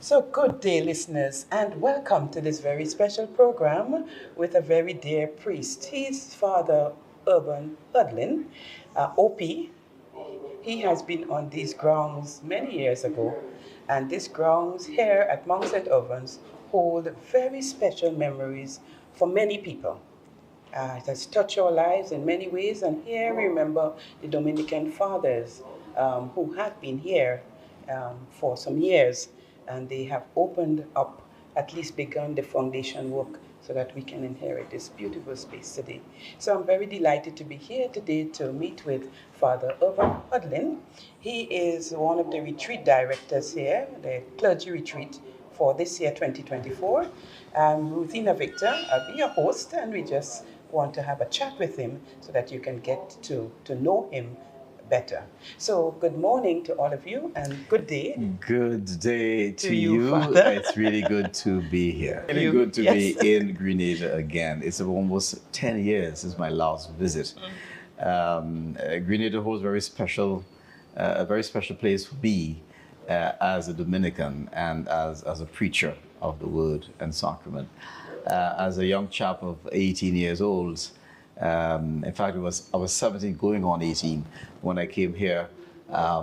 So, good day, listeners, and welcome to this very special program with a very dear priest. He's Father Urban Hudlin, O.P. He has been on these grounds many years ago, and these grounds here at Mount St. Ovens hold very special memories for many people. It has touched our lives in many ways, and here we remember the Dominican fathers who have been here for some years, and they have opened up, at least begun the foundation work so that we can inherit this beautiful space today. So I'm very delighted to be here today to meet with Father Urban Hudlin. He is one of the retreat directors here, the clergy retreat for this year 2024. Ruthina Victor, I'll be your host, and we just want to have a chat with him so that you can get to know him better. So, good morning to all of you, and good day. Good day to you, you. Father. It's really good to be here. Really You- good to yes. be in Grenada again. It's almost 10 years since my last visit. Grenada holds a very special place for me as a Dominican and as a preacher of the word and sacrament. As a young chap of 18 years old, in fact, I was 17 going on 18 when I came here,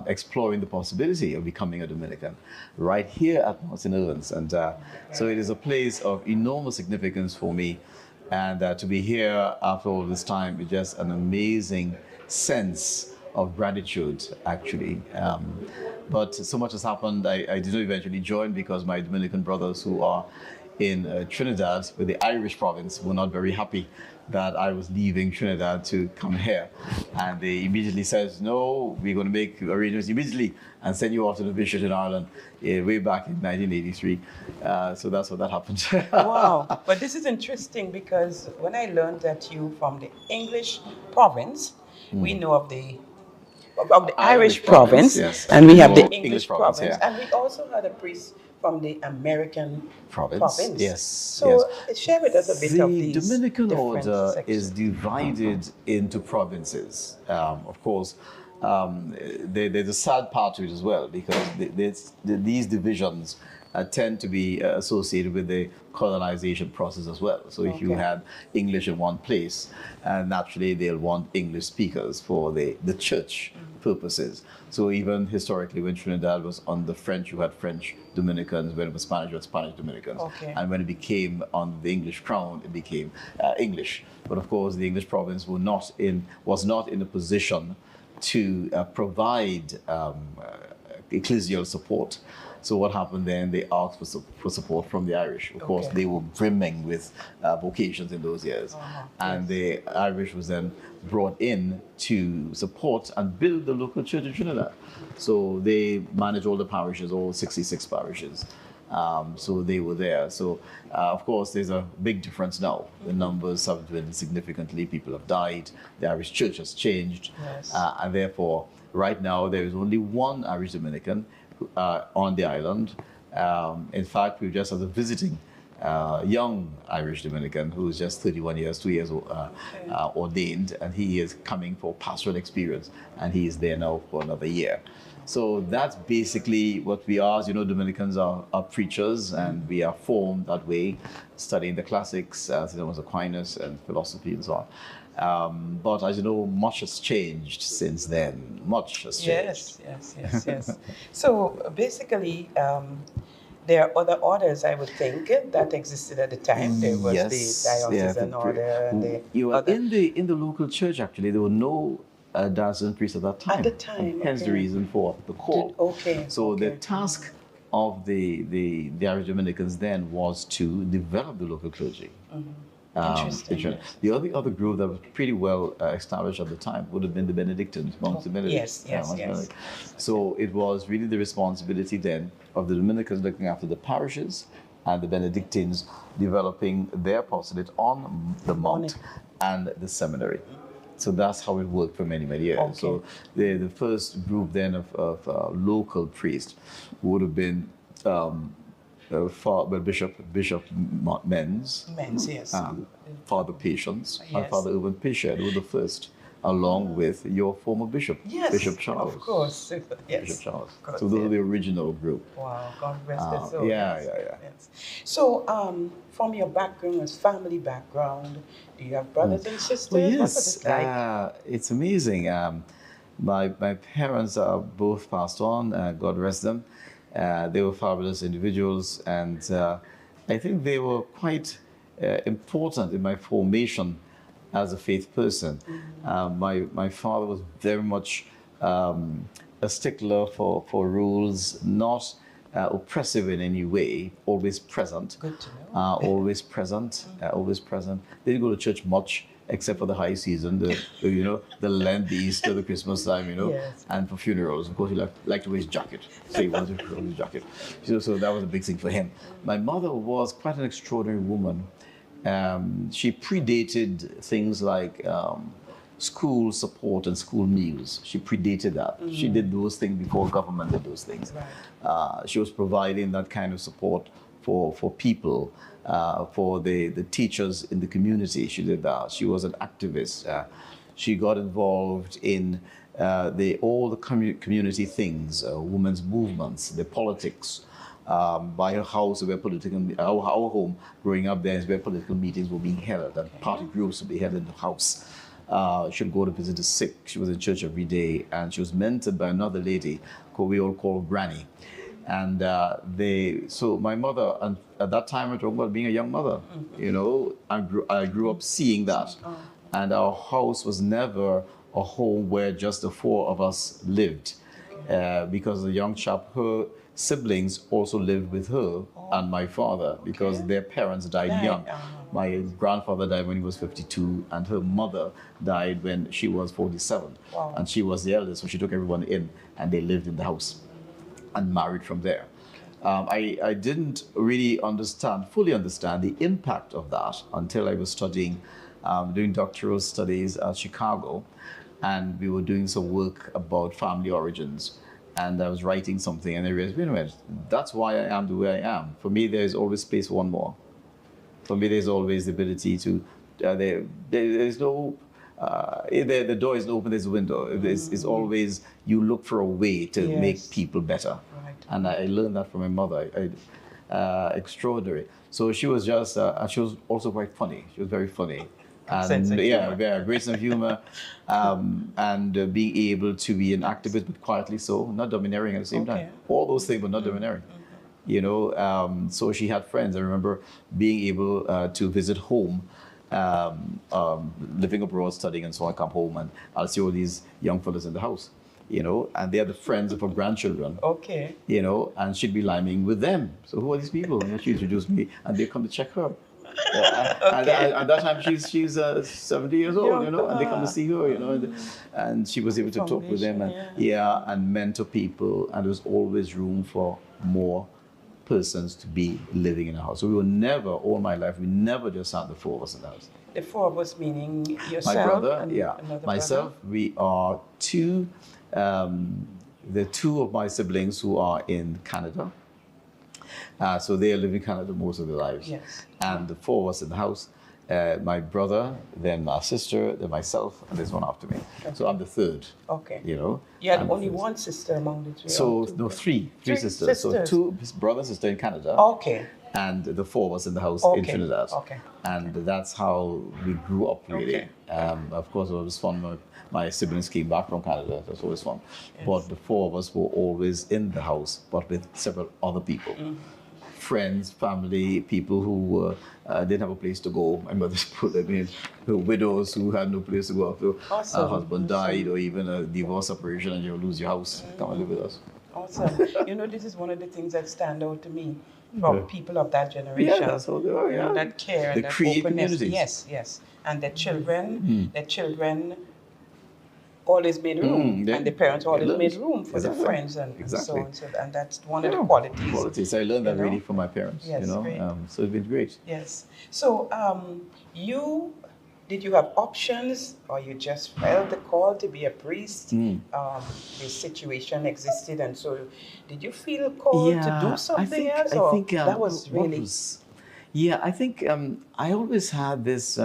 exploring the possibility of becoming a Dominican right here at Mount St. Ovens. And so it is a place of enormous significance for me. And to be here after all this time is just an amazing sense of gratitude, actually. But so much has happened. I did not eventually join because my Dominican brothers who are in Trinidad, with the Irish province, were not very happy that I was leaving Trinidad to come here. And they immediately said, no, we're going to make arrangements immediately and send you off to the bishop in Ireland way back in 1983. So that's what that happened. Wow, but this is interesting because when I learned that you from the English province, we know of the Irish province, yes. and we have the No, English province, yeah. and we also had a priest from the American Province, yes. So share with us a bit of The these Dominican different order sections. is divided into provinces. Of course, there's a sad part to it as well because these divisions tend to be associated with the colonization process as well. So if you had English in one place, naturally they'll want English speakers for the church purposes. So even historically, when Trinidad was under French, you had French Dominicans. When it was Spanish, you had Spanish Dominicans. And when it became under the English crown, it became English. But of course, the English province was not in a position to provide ecclesial support. So what happened then, they asked for support from the Irish. Of course, they were brimming with vocations in those years. And the Irish was then brought in to support and build the local church in Trinidad. So they managed all the parishes, all 66 parishes. So they were there. So, of course, there's a big difference now. The numbers have dwindled significantly. People have died. The Irish church has changed. And therefore, right now, there is only one Irish Dominican on the island. In fact, we just had a visiting young Irish Dominican who is just 31 years, 2 years ordained, and he is coming for pastoral experience, and he is there now for another year. So that's basically what we are. As you know, Dominicans are preachers, and we are formed that way, studying the classics, St. Thomas Aquinas, and philosophy and so on. But as you know, much has changed since then. Much has changed. Yes. So basically, there are other orders, I would think, that existed at the time. There was the diocesan order and in the local church. Actually, there were no diocesan priests at that time. At the time, hence the reason for the call. The task of the Irish Dominicans then was to develop the local clergy. Interesting. The only other group that was pretty well established at the time would have been the Benedictines, monks of Benedict. Yes. So it was really the responsibility then of the Dominicans looking after the parishes and the Benedictines developing their apostolate on the mount and the seminary. So that's how it worked for many, many years. So the first group then of local priests would have been Bishop Menz, yes. Father Patience, and Father Urban Pisher. They were the first along with your former bishop, Yes, Bishop Charles. of course. Yes. Bishop Charles. Of course, So those yeah. are the original group. Wow, God rest his soul. Yeah, Yes, yeah, yeah. yes. So, from your background, as family background, do you have brothers and sisters? Well, What was yes, it like? it's amazing. My parents are both passed on, God rest them. They were fabulous individuals, and I think they were quite important in my formation as a faith person. My father was very much a stickler for rules, not oppressive in any way, always present. Good to know. Always present, always present. They didn't go to church much, except for the high season, the Lent, the Easter, the Christmas time, Yes. and for funerals. Of course, he like to wear his jacket, so he wanted to wear his jacket. So that was a big thing for him. My mother was quite an extraordinary woman. She predated things like school support and school meals. She predated that. She did those things before government did those things. Right. She was providing that kind of support for people, for the teachers in the community. She did that. She was an activist. She got involved in all the community things, women's movements, the politics. By her house, where our home growing up there is where political meetings were being held, and party groups would be held in the house. She'd go to visit the sick. She was in church every day, and she was mentored by another lady who we all call Granny. And so my mother, and at that time we're talking about being a young mother, I grew up seeing that. And our house was never a home where just the four of us lived, because the young chap, her siblings also lived with her and my father, because their parents died young. My grandfather died when he was 52, and her mother died when she was 47. Wow. And she was the eldest, so she took everyone in, and they lived in the house and married from there. I didn't really fully understand the impact of that until I was studying, doing doctoral studies at Chicago, and we were doing some work about family origins. And I was writing something, and I realized, wait a minute, that's why I am the way I am. For me, there is always space for one more. For me, there's always the ability to, there's no, the door isn't open, there's a window. It's always, you look for a way to make people better. Right. And I learned that from my mother. Extraordinary. So she was just, and she was also quite funny. She was very funny. And very great sense of humor, and being able to be an activist, but quietly so, not domineering at the same time. All those things, but not domineering. So she had friends. I remember being able to visit home, living abroad, studying, and so I come home and I'll see all these young fellas in the house, and they're the friends of her grandchildren. Okay. And she'd be liming with them. So who are these people? She introduced me, and they come to check her. And at that time she's 70 years old, and they come to see her, and she was able to talk with them and mentor people, and there was always room for more persons to be living in a house. So we were never, all my life, we never just had the four of us in the house. The four of us meaning yourself? My brother, and myself, brother? we are two, the two of my siblings who are in Canada. So they live in Canada most of their lives. Yes. And the four of us in the house, my brother, then my sister, then myself, and there's one after me. Okay. So I'm the third. Okay. You had only one sister among the three? So, no, three sisters. So two, his brother and sister in Canada. Okay. And the four of us in the house in Trinidad. Okay. And that's how we grew up, really. Okay. Of course, it was fun. My siblings came back from Canada. That's always fun. Yes. But the four of us were always in the house, but with several other people. Friends, family, people who didn't have a place to go. My mother's put them in, widows who had no place to go after a husband died, or even a divorce separation, and you lose your house. Come and live with us. Awesome. This is one of the things that stand out to me from people of that generation. Yeah, that's how they are, yeah. That care and the that create openness. communities. Yes. And the children always made room, and the parents always made room for the friends and so on. So, and that's one of the qualities. I learned that really from my parents. Yes, great. So it's been great. Yes. So did you have options, or you just felt the call to be a priest? The situation existed, and so did you feel called to do something else? I think that was really. I think I always had this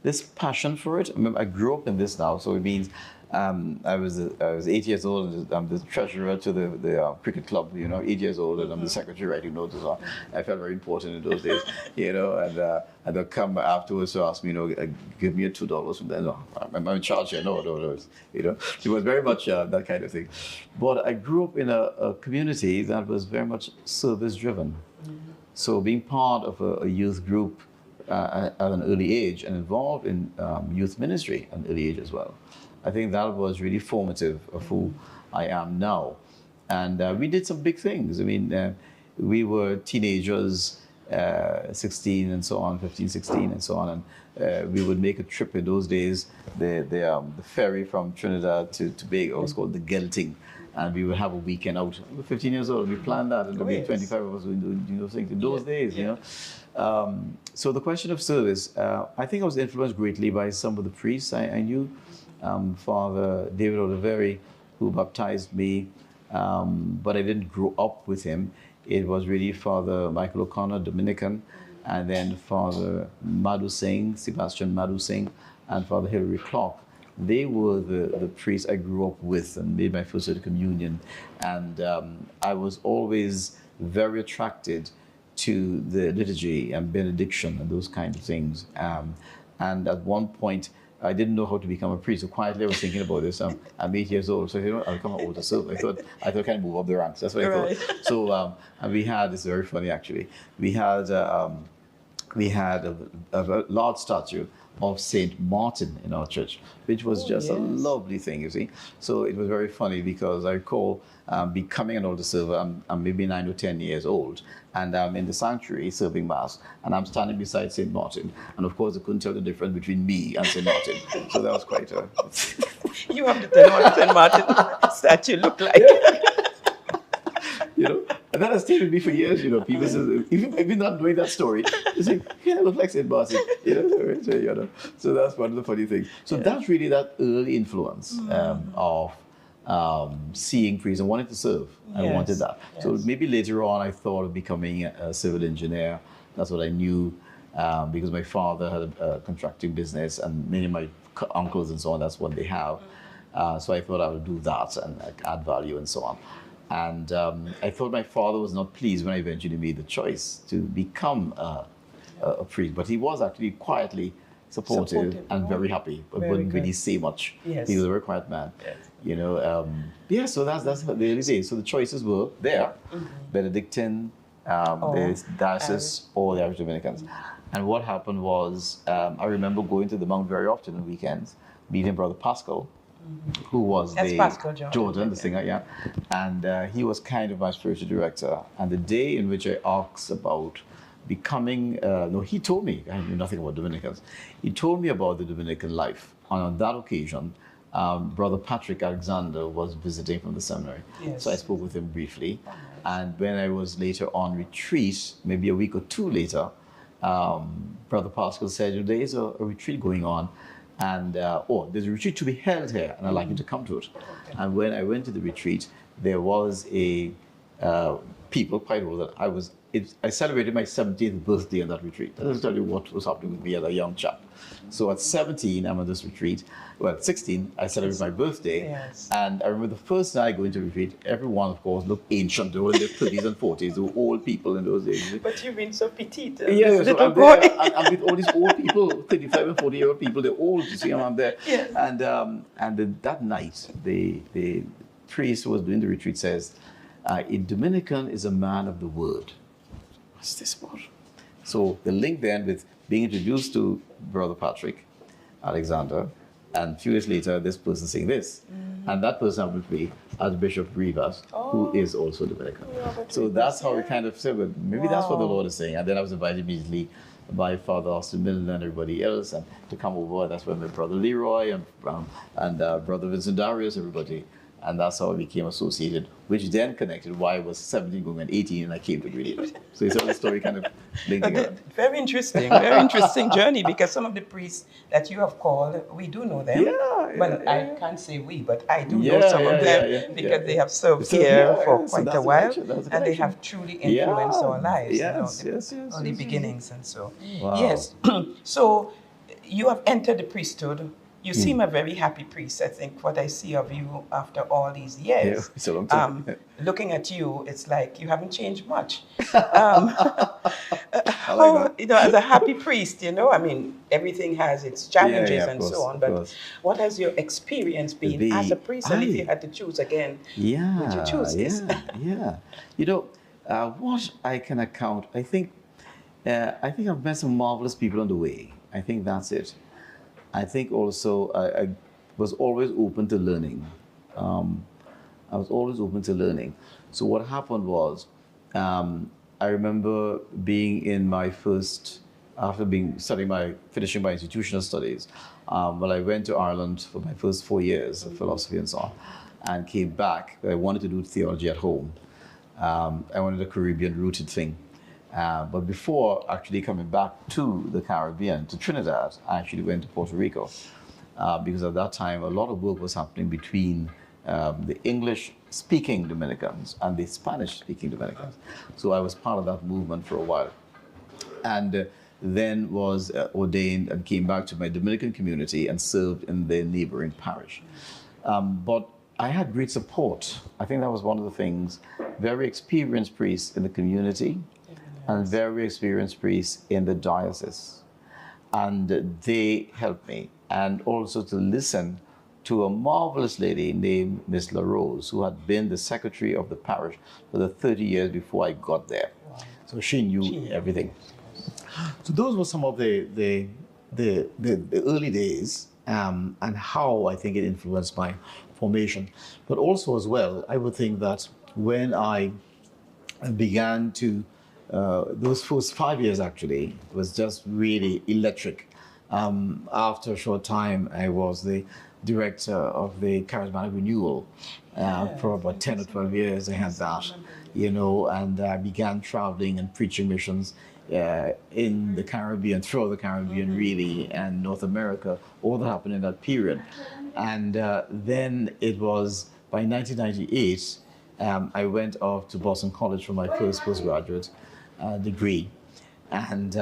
this passion for it. I remember I grew up in this now, so it means I was 8 years old, and I'm the treasurer to the cricket club. 8 years old, and I'm the secretary writing notes. I felt very important in those days, and they'll come afterwards to ask me, give me a $2 from them. No, I'm in charge here. No, it was very much that kind of thing. But I grew up in a community that was very much service driven. So being part of a youth group at an early age and involved in youth ministry at an early age as well, I think that was really formative of who I am now. And we did some big things. I mean, we were teenagers, 16 and so on, 15, 16 and so on. And we would make a trip in those days. The ferry from Trinidad to Tobago was called the Gelting. And we would have a weekend out. We were 15 years old. We planned that, and there'd be 25 of us doing those things in those days, So the question of service, I think I was influenced greatly by some of the priests I knew. Father David Oliveri, who baptized me, but I didn't grow up with him. It was really Father Michael O'Connor, Dominican, and then Father Madhu Singh, Sebastian Madhu Singh, and Father Hilary Clark. They were the priests I grew up with and made my first communion. And I was always very attracted to the liturgy and benediction and those kinds of things. And at one point, I didn't know how to become a priest. So quietly I was thinking about this. I'm 8 years old, so I'll become an older servant. I thought I can move up the ranks. That's what I thought. So and we had, it's very funny actually, we had a large statue of Saint Martin in our church, which was just a lovely thing, you see. So it was very funny because I recall becoming an older servant. I'm maybe 9 or 10 years old, and I'm in the sanctuary serving Mass, and I'm standing beside Saint Martin. And of course, I couldn't tell the difference between me and Saint Martin. So that was quite a... You have to tell what Saint Martin statue looked like. And that has stayed with me for years, People say, even not knowing that story, they say, I look like St. Martin, So that's one of the funny things. So that's really that early influence of seeing priests and wanting to serve. I wanted that. Yes. So maybe later on I thought of becoming a civil engineer. That's what I knew, because my father had a contracting business, and many of my uncles and so on, that's what they have. So I thought I would do that and add value and so on. And I thought my father was not pleased when I eventually made the choice to become a priest, but he was actually quietly supportive and very happy, but wouldn't really say much. Yes. He was a very quiet man. Yes. So that's the early days. So the choices were there: Benedictine, the diocese, or the Irish Dominicans. And what happened was, I remember going to the Mount very often on weekends, meeting Brother Pascal, who was Jordan, the singer, and he was kind of my spiritual director. And the day in which I asked about becoming, he told me, I knew nothing about Dominicans, he told me about the Dominican life. And on that occasion, Brother Patrick Alexander was visiting from the seminary. Yes. So I spoke with him briefly. And when I was later on retreat, maybe a week or two later, Brother Pascal said, there is a retreat going on. And there's a retreat to be held here, and I'd like you to come to it. And when I went to the retreat, there was a people quite old. I celebrated my 17th birthday on that retreat. I'll tell you what was happening with me as a young chap. So at 17, I'm on this retreat. Well, at 16, I celebrated my birthday. Yes. And I remember the first night I go into the retreat, everyone, of course, looked ancient. They were in their 30s and 40s. They were old people in those days. But you've been so petite. Yeah, so I'm there. I'm with all these old people, 35 and 40-year-old people. They're old, you see, I'm there. Yes. And that night, the priest who was doing the retreat says, a Dominican is a man of the word. What's this word? So the link then with being introduced to Brother Patrick Alexander, and a few years later, this person saying this. And that person happened to be Archbishop Rivas, who is also Dominican. So that's how we kind of said, well, maybe that's what the Lord is saying. And then I was invited immediately by Father Austin Milne and everybody else, and to come over. That's when my brother Leroy and Brother Vincent Darius, everybody. And that's how I became associated, which then connected why I was 17 going on 18 and I came to grade 8. So it's all the story kind of linked together. Very interesting journey, because some of the priests that you have called, we do know them. I can't say we, but I do know some of them because they have served here for quite a while, and they have truly influenced our lives. Early beginnings and so. Wow. Yes. So you have entered the priesthood. You seem a very happy priest. I think what I see of you after all these Yeah, years, it's a long time. looking at you, it's like you haven't changed much. I like How, that. as a happy priest, I mean, everything has its Yeah, yeah, challenges of and so course, on, of but course. what has your experience It'd been as a be priest? And if you I. had to choose again, would you Yeah, choose this? yeah, yeah. You know, what I can account, I think I've met some marvelous people on the way. I think that's it. I think also I was always open to learning. Um, I was always open to learning. So what happened was, I remember being in my first, after finishing my institutional studies, well, I went to Ireland for my first 4 years of philosophy and so on, and came back. I wanted to do theology at home. I wanted a Caribbean-rooted thing. But before actually coming back to the Caribbean, to Trinidad, I actually went to Puerto Rico because at that time a lot of work was happening between the English-speaking Dominicans and the Spanish-speaking Dominicans. So I was part of that movement for a while. And then was ordained and came back to my Dominican community and served in the neighboring parish. But I had great support. I think that was one of the things. Very experienced priests in the community and very experienced priests in the diocese. And they helped me. And also to listen to a marvelous lady named Miss LaRose, who had been the secretary of the parish for the 30 years before I got there. Wow. So she knew everything. So those were some of the early days and how I think it influenced my formation. But also as well, I would think that when I began to, those first 5 years actually was just really electric. After a short time, I was the director of the Charismatic Renewal for about 10 or 12 years. I had that, and I began traveling and preaching missions in the Caribbean, throughout the Caribbean really, and North America. All that happened in that period. And then it was by 1998, I went off to Boston College for my first postgraduate degree. And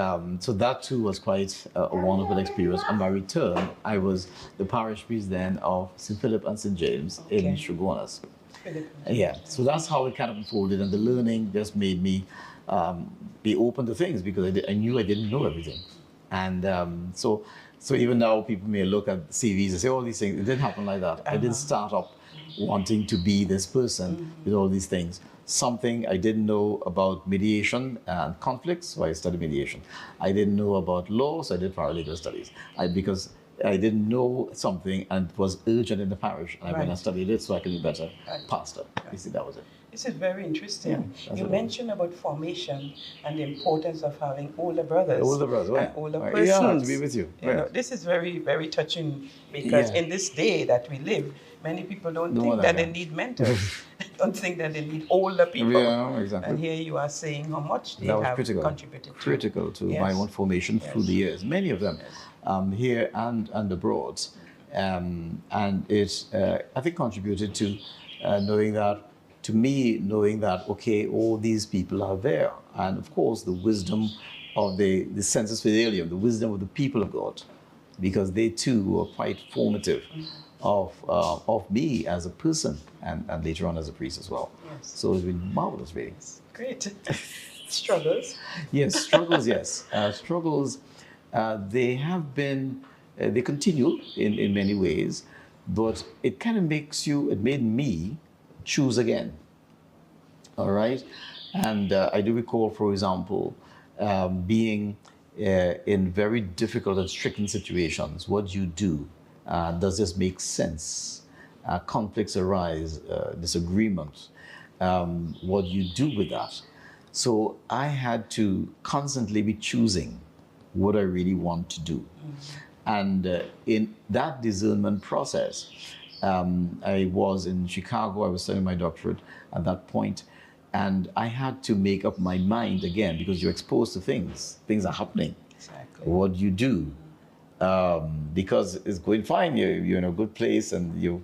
so that too was quite a wonderful experience. On my return, I was the parish priest then of St. Philip and St. James in Shogunas. Yeah, so that's how it kind of unfolded, and the learning just made me be open to things because I knew I didn't know everything. And so even now people may look at CVs and say, all these things, it didn't happen like that. I didn't start up wanting to be this person with all these things. Something I didn't know about mediation and conflicts, so I studied mediation. I didn't know about law, so I did paralegal studies. Because I didn't know something and it was urgent in the parish, and I went and studied it so I could be better pastor. You see, that was it. This is very interesting. You mentioned about formation and the importance of having older brothers. Older brothers, right. And older persons. Yeah, to be with you. This is very, very touching because in this day that we live, many people don't think that they need mentors. Don't think that they need older people. Yeah, exactly. And here you are saying how much they have contributed to. Critical to my own formation through the years. Many of them here and abroad. And it, I think, contributed to knowing that, okay, all these people are there. And of course, the wisdom of the sensus fidelium, the wisdom of the people of God, because they too were quite formative of me as a person and later on as a priest as well. Yes. So it's been marvelous, really. Great. Struggles? Yes, struggles, yes. Struggles, they have been, they continue in many ways, but it kind of it made me choose again. All right? And I do recall, for example, being in very difficult and stricken situations. What do you do? Does this make sense? Conflicts arise, disagreements. What do you do with that? So I had to constantly be choosing what I really want to do. And in that discernment process, I was in Chicago, I was studying my doctorate at that point, and I had to make up my mind again because you're exposed to things. Things are happening. Exactly. What do you do? Because it's going fine, you're in a good place and you're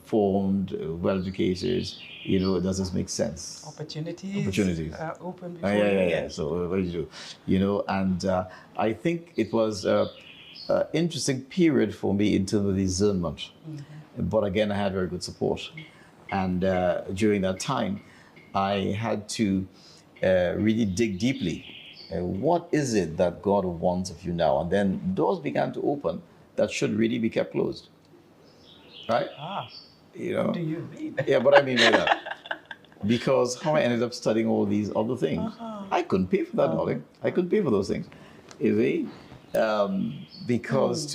formed, well-educated, does this make sense? Opportunities are open before yeah. So what do you do? And I think it was interesting period for me in terms of discernment. But again, I had very good support. And during that time, I had to really dig deeply. What is it that God wants of you now? And then doors began to open that should really be kept closed. Right? Ah, You know? what do you mean? Yeah, but I mean by that. Because how I ended up studying all these other things, I couldn't pay for that, darling. I couldn't pay for those things. You see? Because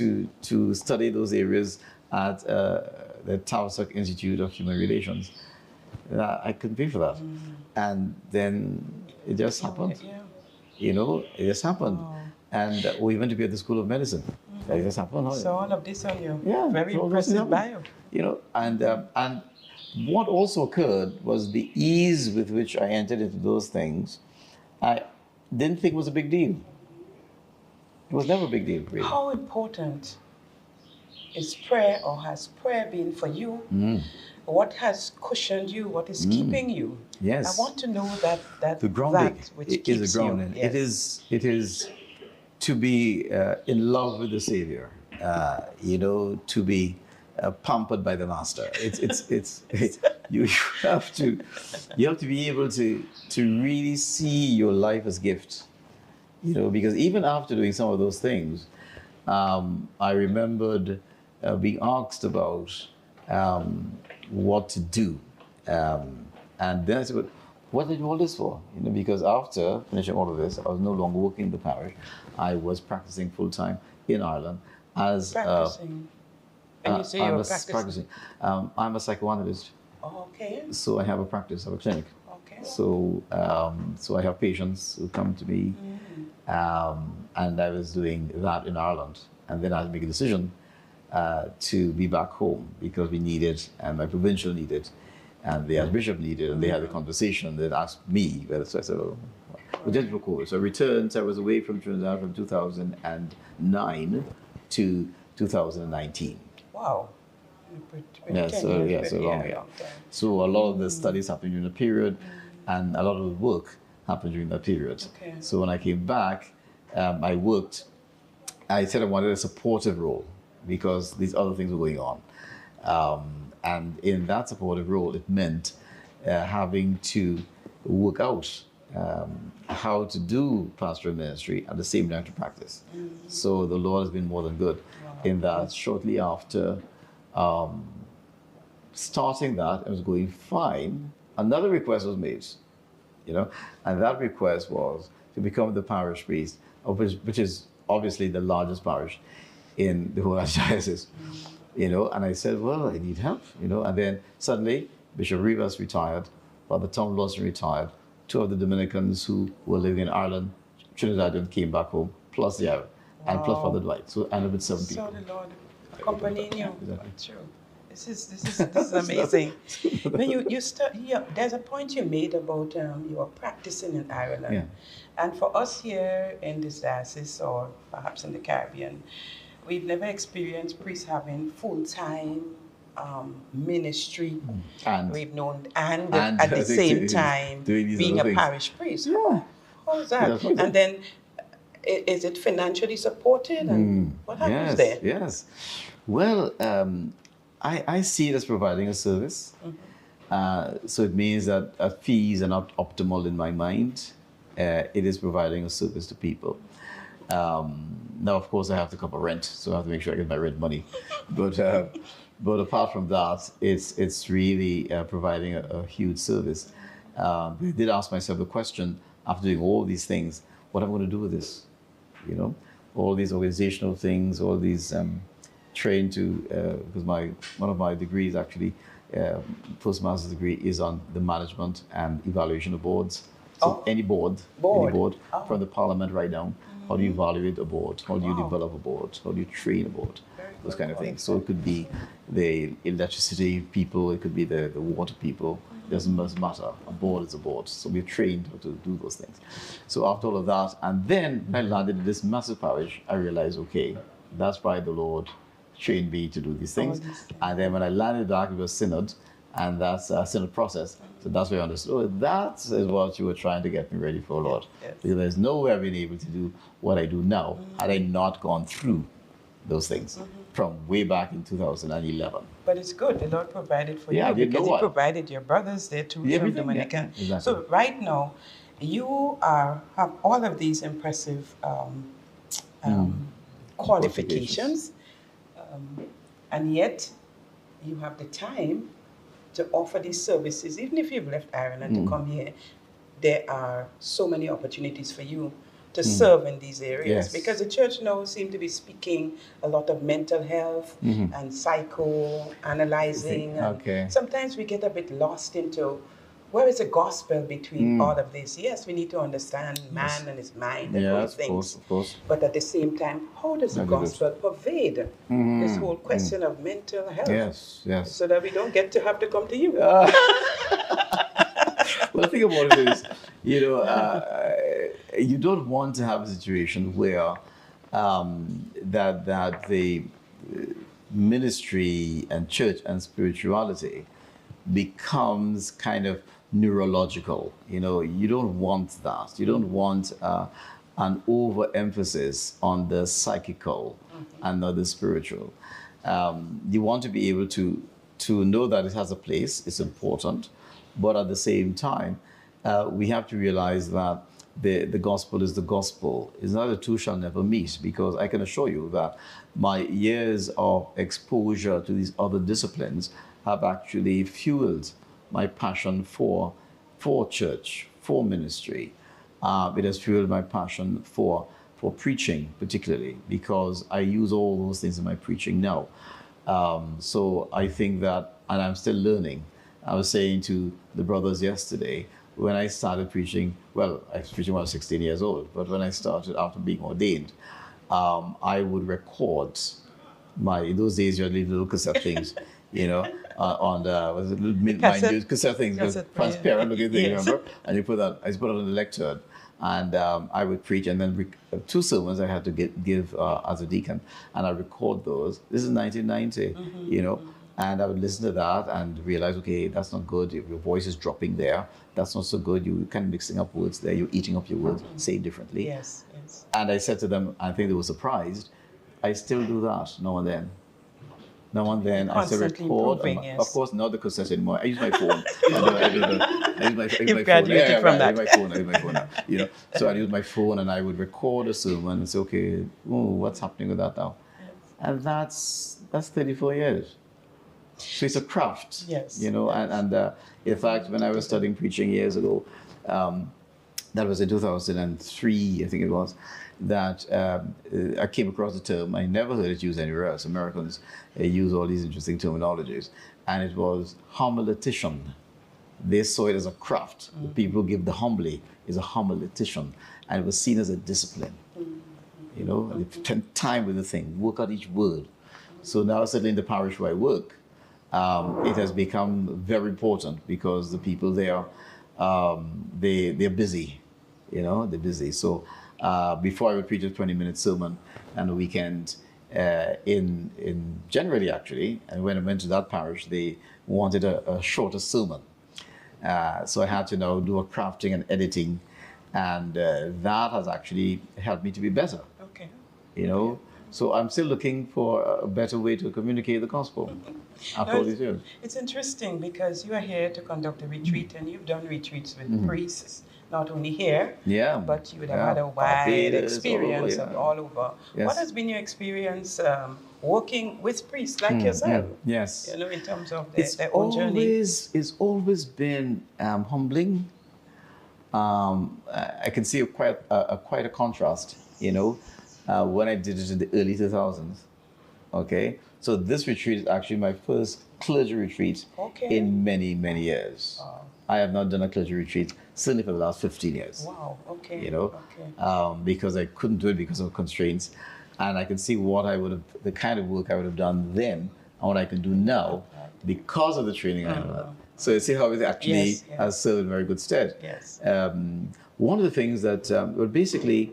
to study those areas at the Tavistock Institute of Human Relations, I couldn't pay for that. And then it just happened. Yeah. You know, it just happened. And we went to be at the School of Medicine. It just happened. So all of this on your Yeah, very so all this impressive happened. bio. You know, and what also occurred was the ease with which I entered into those things. I didn't think it was a big deal. It was never a big deal, really. How important is prayer, or has prayer been for you? What has cushioned you? What is keeping you? Yes. I want to know that The grounding that which is keeps a grounding. you. Yes. It is to be in love with the Savior. You know, to be pampered by the Master. It's you have to be able to really see your life as gift. You know, because even after doing some of those things, I remembered being asked about what to do, and then I said, "But what did you all this for?" You know, because after finishing all of this, I was no longer working in the parish. I was practicing full time in Ireland as Practicing. And you say you were practicing. I'm a psychoanalyst, Oh, okay. so I have a practice, I have a clinic. Okay. So so I have patients who come to me, and I was doing that in Ireland, and then I had to make a decision to be back home because we needed, and my provincial needed, and the Archbishop needed, and they had a conversation, and they asked me whether. So I said, "Oh, well, just before COVID." So I returned. So I was away from Trinidad from 2009 to 2019. Wow. Yeah, so yeah, so long. Yeah. So a lot of the studies happened during the period, and a lot of the work happened during that period. Okay. So when I came back, I worked. I said I wanted a supportive role because these other things were going on, and in that supportive role, it meant having to work out how to do pastoral ministry at the same time to practice. So the Lord has been more than good in that. Shortly after starting that, it was going fine. Another request was made, you know, and that request was to become the parish priest, which is obviously the largest parish in the whole archdiocese, you know. And I said, well, I need help, you know. And then suddenly Bishop Rivas retired, Father Tom Lawson retired, two of the Dominicans who were living in Ireland, Trinidadian, came back home, plus the Arab, and plus Father Dwight. So I ended up with 7 people. So the Lord accompanying you. Exactly. True. This is amazing. When there's a point you made about you were practicing in Ireland, Yeah. and for us here in this diocese or perhaps in the Caribbean, we've never experienced priests having full-time ministry. And We've known and And at the same doing time these being other a things. parish priest. yeah. How is that? That's what- And then, is it financially supported? And what happens there? Yes. Well, I see it as providing a service. So it means that fees are not optimal in my mind. It is providing a service to people. Now, of course, I have to cover rent, so I have to make sure I get my rent money. But apart from that, it's really providing a huge service. I did ask myself the question after doing all these things: what am I going to do with this? You know, all these organizational things, all these trained to because one of my degrees actually, postmaster's degree, is on the management and evaluation of boards. So any board, from the Parliament right down. How do you evaluate a board? How do you develop a board? How do you train a board? Those kind of things. So it could be the electricity people, it could be the water people. It doesn't matter. A board is a board. So we're trained how to do those things. So after all of that, and then when I landed in this massive parish, I realized, okay, that's why the Lord trained me to do these things. And then when I landed back, it was synod, and that's a synod process. So that's where I understood, oh, that is what you were trying to get me ready for, Lord. Yes. Because there's no way I've been able to do what I do now had I not gone through those things from way back in 2011. But it's good. The Lord provided for Yeah, I you didn't because know He what. provided your brothers there too from Everything, yeah, Dominican. exactly. So right now, you have all of these impressive Qualifications. qualifications, and yet you have the time to offer these services. Even if you've left Ireland to come here, there are so many opportunities for you to serve in these areas, Yes. because the church now seems to be speaking a lot of mental health and psychoanalyzing. And Okay. sometimes we get a bit lost into where is the gospel between all of this. Yes, we need to understand man and his mind and how he Yes, of course, thinks. of course. But at the same time, how does the Very good. gospel pervade this whole question of mental health? Yes, yes. So that we don't get to have to come to you. Well, the thing about it is, you don't want to have a situation where that the ministry and church and spirituality becomes kind of neurological. You don't want that. You don't want an overemphasis on the psychical and not the spiritual. You want to be able to know that it has a place, it's important, but at the same time, we have to realize that the gospel is the gospel. It's not the two shall never meet, because I can assure you that my years of exposure to these other disciplines have actually fueled my passion for church, for ministry. It has fueled my passion for preaching, particularly, because I use all those things in my preaching now. So I think that, and I'm still learning. I was saying to the brothers yesterday, when I started preaching, well, I was preaching when I was 16 years old, but when I started after being ordained, I would record in those days you had little cassette things, on the, was it little minute cassette things, transparent looking thing, Yes. remember? And I put it on the lectern, and I would preach, and then 2 sermons I had to give as a deacon, and I record those. This is 1990, and I would listen to that and realize, okay, that's not good. Your voice is dropping there. That's not so good. You're kind of mixing up words there. You're eating up your words, say it differently. Yes, yes. And I said to them, I think they were surprised, I still do that now and then. Now and then I still Constantly record. improving, yes. Of course, not the cassette anymore. I use my phone. I use my phone. graduated from that. I use my phone now. So I use my phone and I would record a sermon and say, okay, what's happening with that now? And that's 34 years. So it's a craft. Yes. And in fact, when I was studying preaching years ago, that was in 2003, I think it was, that I came across the term. I never heard it used anywhere else. Americans use all these interesting terminologies. And it was homiletician. They saw it as a craft. The people give the homily is a homiletician. And it was seen as a discipline. They spend time with the thing, work out each word. So now, certainly in the parish where I work, it has become very important because the people there, they're busy, they're busy. So before I would preach a 20-minute sermon on the weekend, in generally actually, and when I went to that parish, they wanted a shorter sermon. So I had to now do a crafting and editing, and that has actually helped me to be better. Okay. So I'm still looking for a better way to communicate the gospel after all these years. It's interesting because you are here to conduct a retreat, and you've done retreats with priests, not only here, but you would have had a wide Barbados, experience all over, all over. Yes. What has been your experience working with priests like yourself? Yes. In terms of It's their own journey. It's always been humbling. I can see quite a contrast, when I did it in the early 2000s. Okay, so this retreat is actually my first clergy retreat in many, many years. Wow. I have not done a clergy retreat certainly for the last 15 years. Wow, okay. Because I couldn't do it because of constraints, and I can see the kind of work I would have done then and what I can do now because of the training I had. So you see how it actually has served in very good stead. Yes. One of the things that, basically,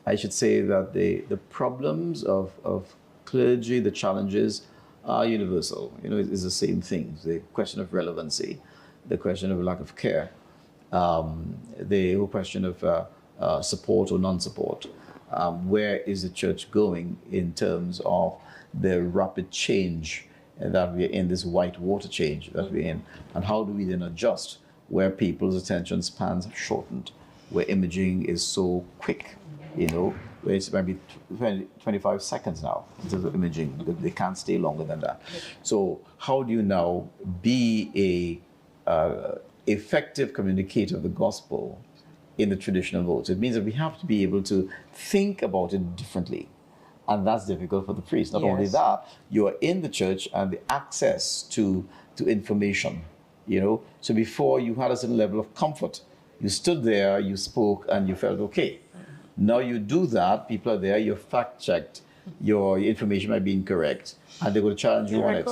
I should say that the problems of clergy, the challenges, are universal. It's the same things. The question of relevancy, the question of lack of care, the whole question of support or non-support, where is the church going in terms of the rapid change that we're in, this white water change that we're in, and how do we then adjust where people's attention spans have shortened, where imaging is so quick, where it's maybe 25 seconds now in terms of imaging. They can't stay longer than that. So how do you now be a effective communicator of the gospel in the traditional mode? So it means that we have to be able to think about it differently. And that's difficult for the priest. Not only that, you are in the church and the access to information, So before you had a certain level of comfort. You stood there, you spoke, and you felt okay. Now you do that, people are there, you're fact-checked, your information might be incorrect, and they're going to challenge you on it.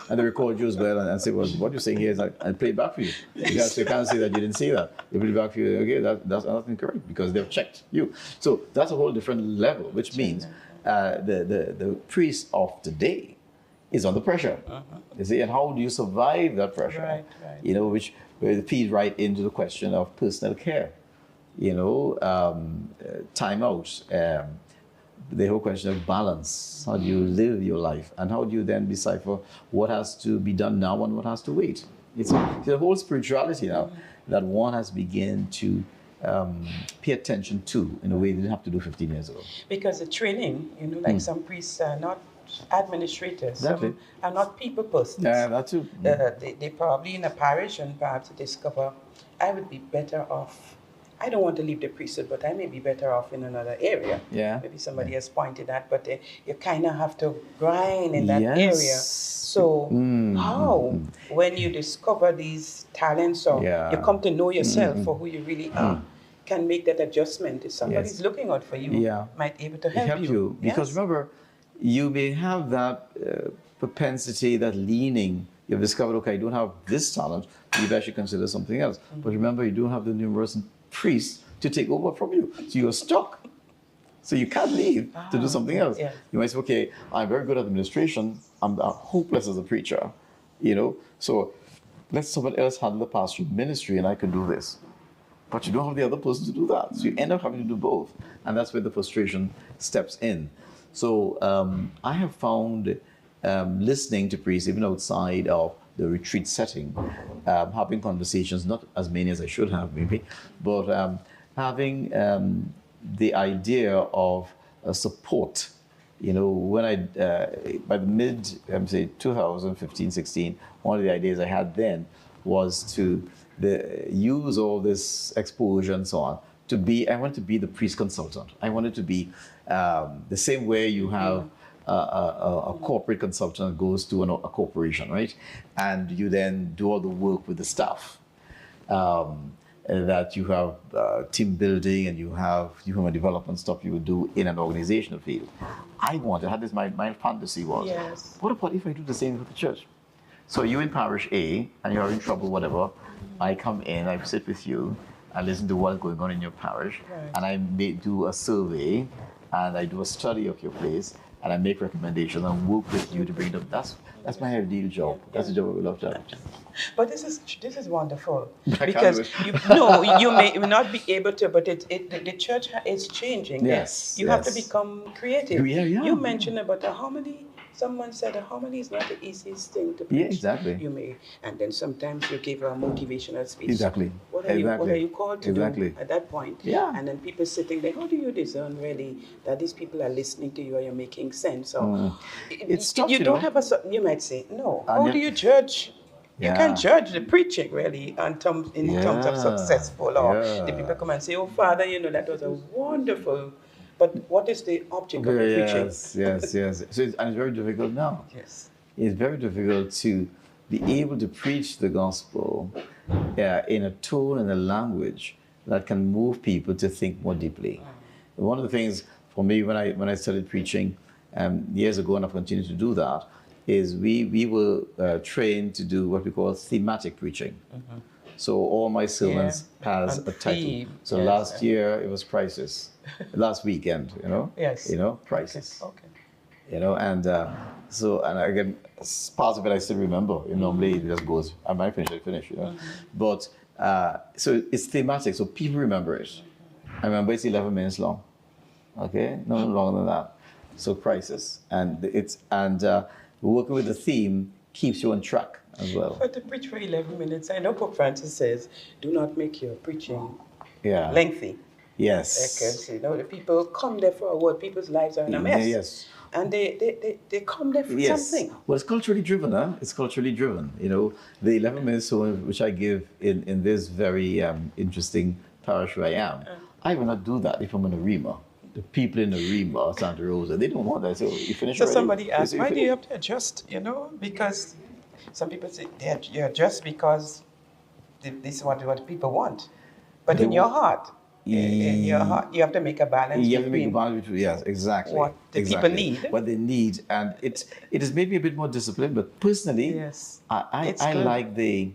And they record you as well and say, well, what you're saying here is like, and play it back for you. Because you can't say that you didn't say that. They play it back for you, okay, that's incorrect, because they've checked you. So that's a whole different level, which means the priest of today is under pressure. You see, and how do you survive that pressure? Right. Which feeds right into the question of personal care. Time out. The whole question of balance. How do you live your life? And how do you then decipher what has to be done now and what has to wait? It's a whole spirituality now that one has begun to pay attention to in a way they didn't have to do 15 years ago. Because the training, like some priests are not administrators, some are not people persons. Yeah, that too. They probably in a parish and perhaps discover, I would be better off. I don't want to leave the priesthood, but I may be better off in another area. Yeah. Maybe somebody has pointed that, but you kind of have to grind in that area. So how, when you discover these talents or you come to know yourself for who you really are, can make that adjustment? If somebody's looking out for you, might be able to help you. Because remember, you may have that propensity, that leaning. You've discovered, okay, I don't have this talent, maybe I should consider something else. But remember, you don't have the numerous priests to take over from you. So you're stuck. So you can't leave to do something else. Yeah. You might say, okay, I'm very good at administration. I'm hopeless as a preacher, So let someone else handle the pastoral ministry and I can do this. But you don't have the other person to do that. So you end up having to do both. And that's where the frustration steps in. So I have found listening to priests, even outside of the retreat setting, having conversations, not as many as I should have maybe, but having the idea of support. When by the mid, say 2015, 16, one of the ideas I had then was to use all this exposure and so on I wanted to be the priest consultant. I wanted to be the same way you have a corporate consultant goes to a corporation, right? And you then do all the work with the staff. That you have team building and you have human development stuff you would do in an organizational field. I had this, my fantasy was, what about if I do the same with the church? So you in parish A and you're in trouble, whatever, I come in, I sit with you, I listen to what's going on in your parish, and I do a survey, and I do a study of your place, and I make recommendations and work with you to bring it up. That's my ideal job. That's the job I would love to have. But this is wonderful because you may not be able to, but the church is changing. Yes, you have to become creative. Yeah. You mentioned about the harmony. Someone said a harmony is not the easiest thing to preach. Yeah, exactly. You may, and then sometimes you give a motivational speech. Exactly. What are you called to do at that point? Yeah. And then people sitting there, how do you discern really that these people are listening to you or you're making sense? Or it's tough, you don't have you might say, no. How do you judge? You can't judge the preaching really in terms of successful, or the people come and say, oh Father, that was a wonderful. But what is the object of the preaching? Yes. So it's very difficult now. Yes. It's very difficult to be able to preach the gospel in a tone and a language that can move people to think more deeply. One of the things for me when I started preaching years ago, and I've continued to do that, is we were trained to do what we call thematic preaching. So all my sermons has a title. So last year it was crisis. Last weekend, crisis. Okay. And again, part of it I still remember. Normally it just goes, I might finish. But so it's thematic, so people remember it. I remember it's 11 minutes long. Okay, no longer than that. So crisis, and working with the theme keeps you on track as well. But to preach for 11 minutes, I know Pope Francis says, do not make your preaching Yeah. lengthy. Yes. Because, the people come there for a word. People's lives are in a mess. Yes. And they come there for something. Well, it's culturally driven, huh? It's culturally driven. The 11 minutes which I give in this very interesting parish where I am, I will not do that if I'm in a Rema. The people in the Rema, Santa Rosa, they don't want that. So you finish So already? somebody asked, You why do finish? you have to adjust? Because some people say you adjust because this is what people want. But in your heart, you have to make a balance You have to make a between balance between, yes, exactly. what the people need. What they need. And it is maybe a bit more disciplined, but personally, Yes. I good. like the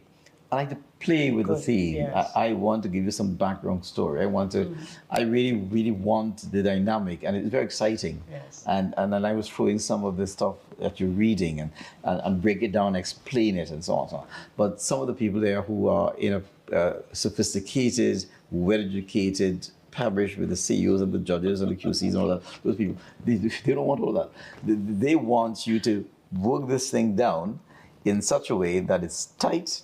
play with the Good, theme. yes. I want to give you some background story. I really, really want the dynamic, and it's very exciting. Yes. And then I was throwing some of the stuff that you're reading and break it down, explain it, and so on and so on. But some of the people there who are in a sophisticated, well-educated parish with the CEOs and the judges and the QCs and all that, those people, they don't want all that. They want you to work this thing down in such a way that it's tight,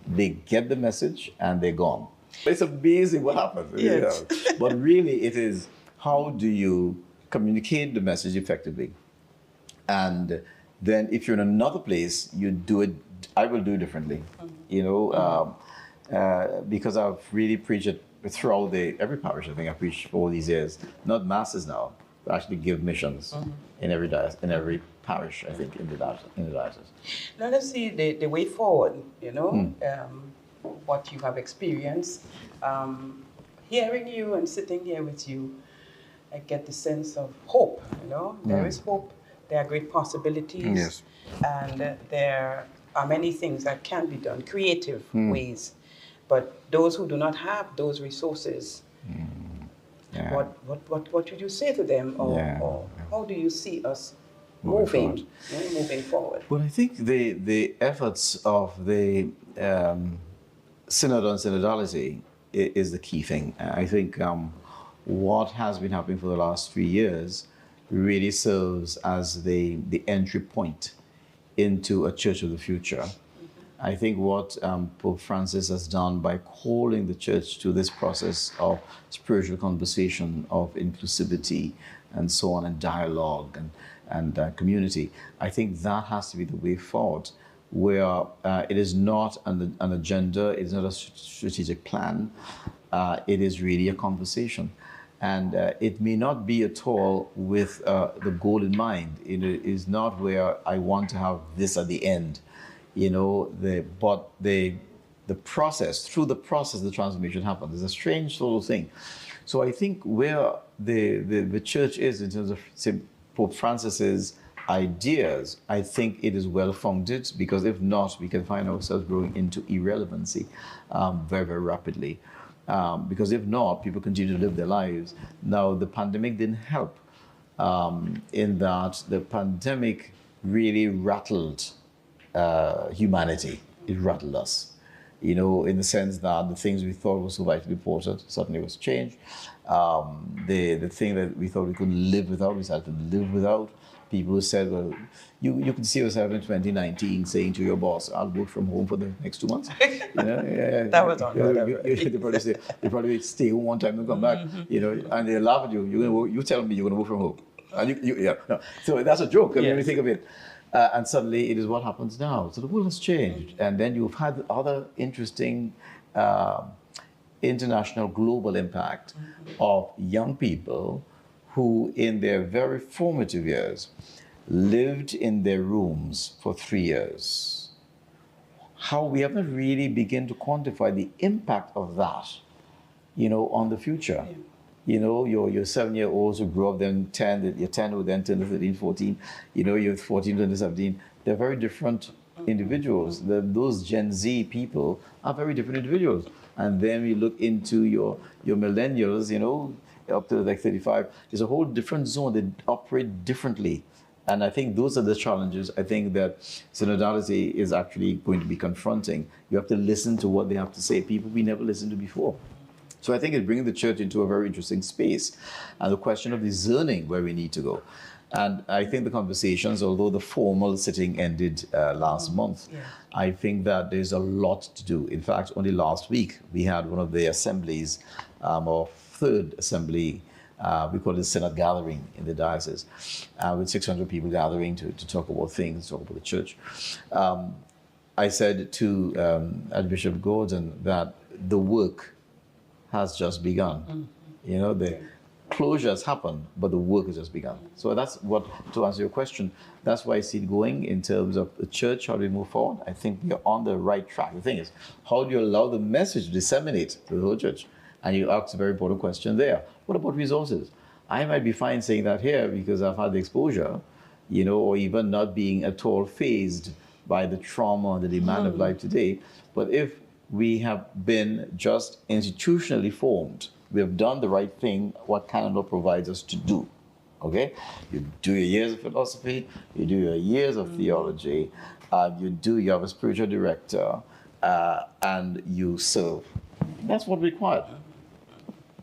they get the message, and they're gone. It's amazing what happens. Yes. But really, it is how do you communicate the message effectively? And then if you're in another place, you do it, I will do it differently. Because I've really preached it throughout every parish. I think I preached for all these years, not masses now, but actually give missions in every parish, I think, in the diocese. Now let's see the way forward, what you have experienced. Hearing you and sitting here with you, I get the sense of hope, There is hope, there are great possibilities. Yes. And there are many things that can be done, creative ways. But those who do not have those resources, Yeah. what would you say to them? Or how do you see us moving forward? Well, I think the efforts of the synod on synodality is the key thing. I think what has been happening for the last 3 years really serves as the entry point into a church of the future. I think what Pope Francis has done by calling the church to this process of spiritual conversation, of inclusivity, and so on, and dialogue and community, I think that has to be the way forward, where it is not an agenda, it is not a strategic plan, it is really a conversation. And it may not be at all with the goal in mind. It is not where I want to have this at the end. But the process, through the process, the transformation happens. It's a strange sort of thing. So I think where the church is in terms of, say, Pope Francis's ideas, I think it is well founded, because if not, we can find ourselves growing into irrelevancy very, very rapidly. Because if not, people continue to live their lives. Now, the pandemic didn't help in that the pandemic really rattled humanity. It rattled us, in the sense that the things we thought were so vitally important suddenly was changed. The thing that we thought we couldn't live without, we started to live without. People said, well, you can see yourself in 2019 saying to your boss, I'll work from home for the next 2 months. That was on. They probably stay home one time and come back, and they laugh at you. You tell me you're going to work from home. And So that's a joke, when you think of it. And suddenly it is what happens now. So the world has changed. And then you've had other interesting international global impact of young people who in their very formative years lived in their rooms for 3 years. How we haven't really begun to quantify the impact of that, on the future. Your 7-year-olds who grew up then 10, you're 10 who then turned 13, 14, you're 14 to 17. They're very different individuals. Those Gen Z people are very different individuals. And then we look into your millennials, up to like 35, there's a whole different zone. They operate differently. And I think those are the challenges I think that synodality is actually going to be confronting. You have to listen to what they have to say, people we never listened to before. So I think it's bringing the church into a very interesting space, and the question of discerning where we need to go. And I think the conversations, although the formal sitting ended last month, yes. I think that there's a lot to do. In fact, only last week we had one of the assemblies, our third assembly, we call it Synod Gathering in the diocese, with 600 people gathering to talk about things, talk about the church. I said to Archbishop Gordon that the work has just begun. You know, the closure has happened, but the work has just begun. So that's what, to answer your question, that's why I see it going in terms of the church, how do we move forward? I think we are on the right track. The thing is, how do you allow the message to disseminate to the whole church? And you asked a very important question there. What about resources? I might be fine saying that here because I've had the exposure, you know, or even not being at all fazed by the trauma and the demand of life today. But if we have been just institutionally formed, we have done the right thing, what canon law provides us to do. Okay? You do your years of philosophy, you do your years of theology, you have a spiritual director, and you serve. That's what required.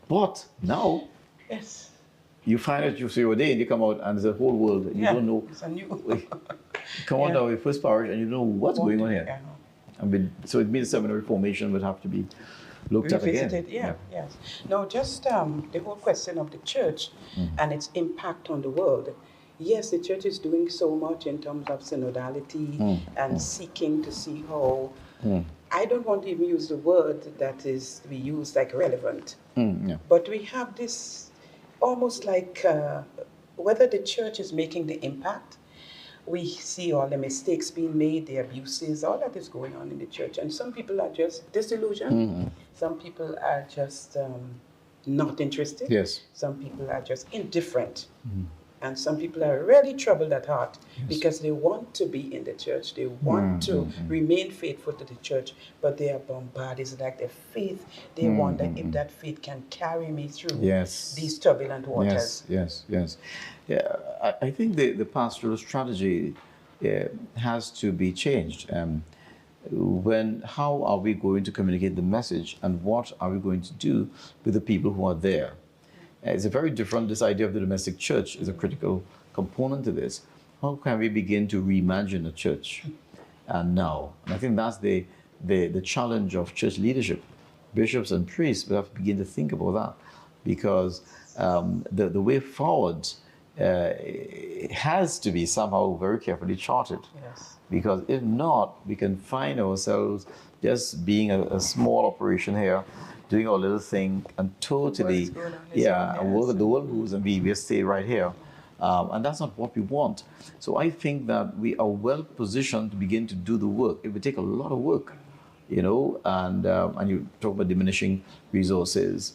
But now, Yes. you find out you're ordained, you come out and there's a whole world, you don't know. It's a new. Come on to your first parish and you know what's going on here. Yeah. I mean, so it means seminary formation would have to be looked at again. Revisited, yes. No, just the whole question of the church and its impact on the world. Yes, the church is doing so much in terms of synodality and seeking to see how. I don't want to even use the word that is we use like relevant, but we have this almost like whether the church is making the impact. We see all the mistakes being made, the abuses, all that is going on in the church. And some people are just disillusioned. Some people are just not interested. Yes. Some people are just indifferent. And some people are really troubled at heart because they want to be in the church. They want to remain faithful to the church, but they are bombarded. It's like their faith. They wonder if that faith can carry me through these turbulent waters. Yes. Yeah, I think the pastoral strategy has to be changed. How are we going to communicate the message, and what are we going to do with the people who are there? It's a very different, this idea of the domestic church is a critical component to this. How can we begin to reimagine a church now? And I think that's the challenge of church leadership. Bishops and priests will have to begin to think about that, because the way forward has to be somehow very carefully charted. Yes. Because if not, we can find ourselves just being a small operation here, doing our little thing, and totally, the world moves and we stay right here. And that's not what we want. So I think that we are well positioned to begin to do the work. It will take a lot of work, you know, and you talk about diminishing resources.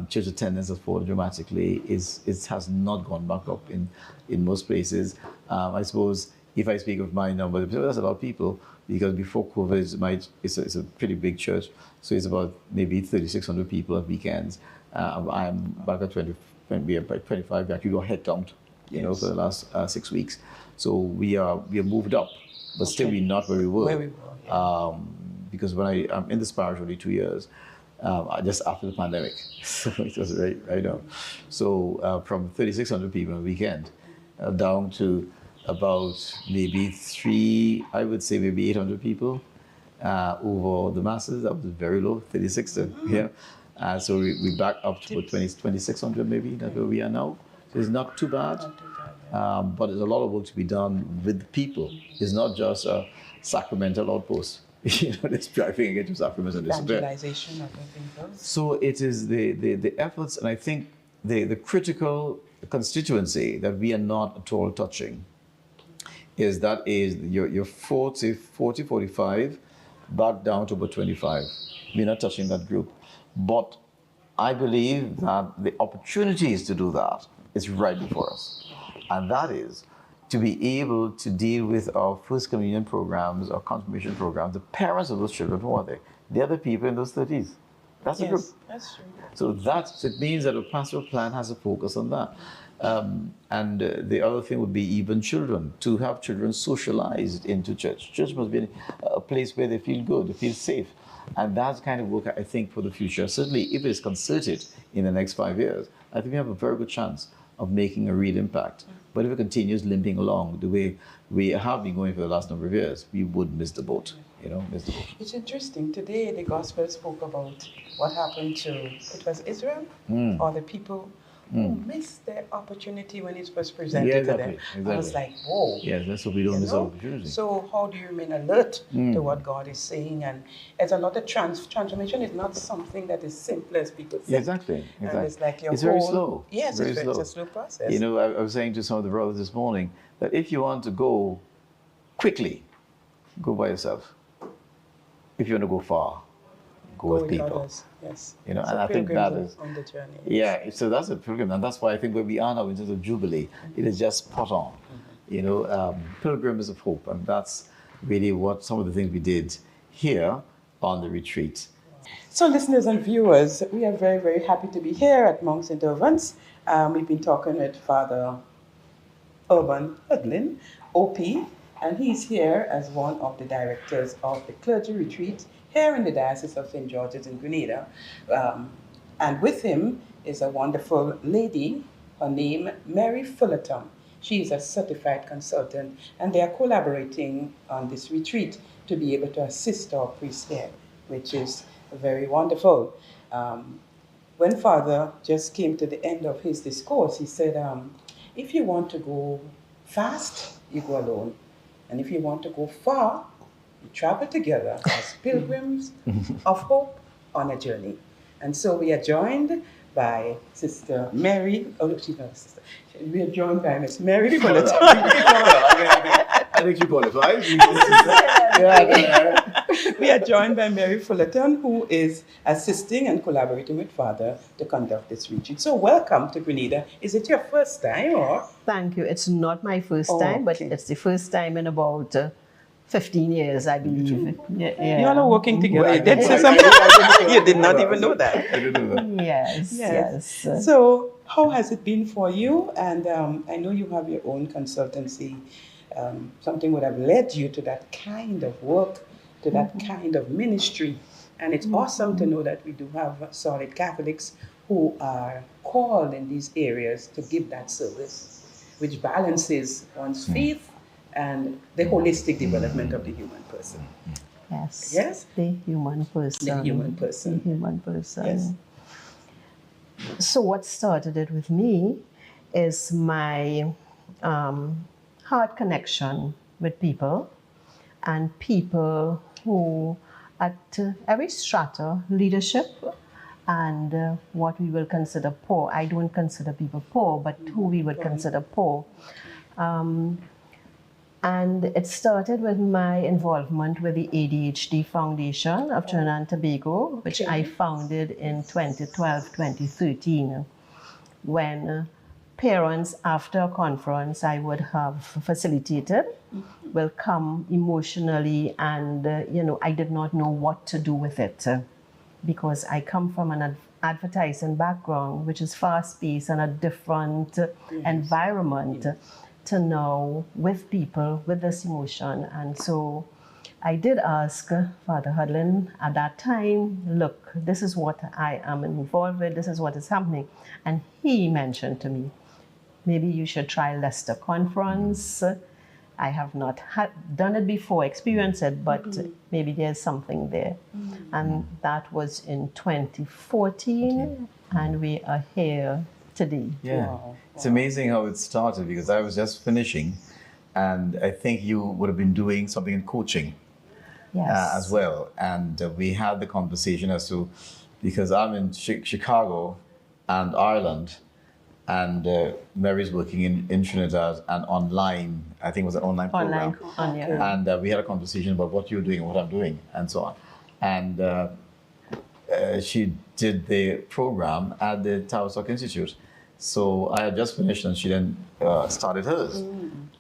Church attendance has fallen dramatically. It has not gone back up in most places. I suppose if I speak of my number, that's a lot of people, because before COVID, it's a pretty big church. So it's about maybe 3,600 people at weekends. I'm back at 25. We actually got head count, you know, for the last 6 weeks. So we are moved up, but still we're not where we were. Because when I'm in this parish only 2 years, just after the pandemic, so it was right now. So from 3,600 people on a weekend down to about maybe I would say maybe 800 people over the masses. That was very low, 36 here. So we back up to 2,600 maybe, that's where we are now. So it's not too bad, but there's a lot of work to be done with the people. It's not just a sacramental outpost. You know, it's driving against sacraments and disappear. Evangelization of people. So it is the efforts, and I think the critical constituency that we are not at all touching is your 40, 45, back down to about 25. We're not touching that group. But I believe that the opportunities to do that is right before us. And that is to be able to deal with our First Communion programs, our confirmation programs, the parents of those children, who are they? They're the people in those 30s. That's the group. That's true. So it means that a pastoral plan has a focus on that. And the other thing would be even children, to have children socialized into church. Church must be a place where they feel good, they feel safe. And that's kind of work I think for the future. Certainly, if it's concerted in the next 5 years, I think we have a very good chance of making a real impact. But if it continues limping along the way we have been going for the last number of years, we would miss the boat. Miss the boat. It's interesting. Today, the gospel spoke about what happened to, it was Israel, or the people who missed their opportunity when it was presented to them. I was like, whoa. Yes, that's what we don't miss the opportunity. So how do you remain alert to what God is saying? And it's a lot of transformation is not something that is simple as people think. Exactly. And it's like your very slow. Yes, very it's a slow process. I was saying to some of the brothers this morning that if you want to go quickly, go by yourself. If you want to go far, go with people. Others. Yes. And I think that is on the journey. Yeah, so that's a pilgrim, and that's why I think where we are now in terms of Jubilee, it is just spot on. Pilgrims of hope, and that's really what some of the things we did here on the retreat. So, listeners and viewers, we are very, very happy to be here at Mount St. Irving's. We've been talking with Father Urban Hudlin O.P, and he's here as one of the directors of the clergy retreat here in the Diocese of St. George's in Grenada. And with him is a wonderful lady, her name Mary Fullerton. She is a certified consultant, and they are collaborating on this retreat to be able to assist our priests here, which is very wonderful. When Father just came to the end of his discourse, he said, if you want to go fast, you go alone. And if you want to go far, you travel together as pilgrims of hope on a journey. And so we are joined by Sister Mary. Oh, she's not a sister. We are joined by Miss Mary Fullerton. I think she qualifies. We are joined by Mary Fullerton, who is assisting and collaborating with Father to conduct this retreat. So welcome to Grenada. Is it your first time or? Thank you. It's not my first time, but it's the first time in about 15 years, I believe. Yeah. You all are working together. You did say something? You did not even know that. I didn't know that. Yes. So how has it been for you? And I know you have your own consultancy. Something would have led you to that kind of work, to that kind of ministry. And it's awesome to know that we do have solid Catholics who are called in these areas to give that service, which balances one's faith and the holistic development of the human person. Yes. The human person. The human person. The human person. Yes. So what started it with me is my heart connection with people, and people who at every strata, leadership and what we will consider poor. I don't consider people poor, but who we would consider poor. And it started with my involvement with the ADHD Foundation of Trinidad and Tobago, which I founded in 2012, 2013, when parents, after a conference I would have facilitated, will come emotionally, and I did not know what to do with it, because I come from an advertising background, which is fast-paced and a different environment to know with people with this emotion. And so I did ask Father Hudlin at that time, look, this is what I am involved with, this is what is happening. And he mentioned to me, maybe you should try Leicester Conference. I have not done it before, experienced it, but maybe there's something there. And that was in 2014, and we are here today. Yeah. Wow. It's amazing how it started, because I was just finishing, and I think you would have been doing something in coaching as well. And we had the conversation as to, because I'm in Chicago and Ireland, and Mary's working in Trinidad and online, I think it was an online program. And we had a conversation about what you're doing and what I'm doing and so on. And she did the program at the Tavistock Institute. So I had just finished, and she then started hers.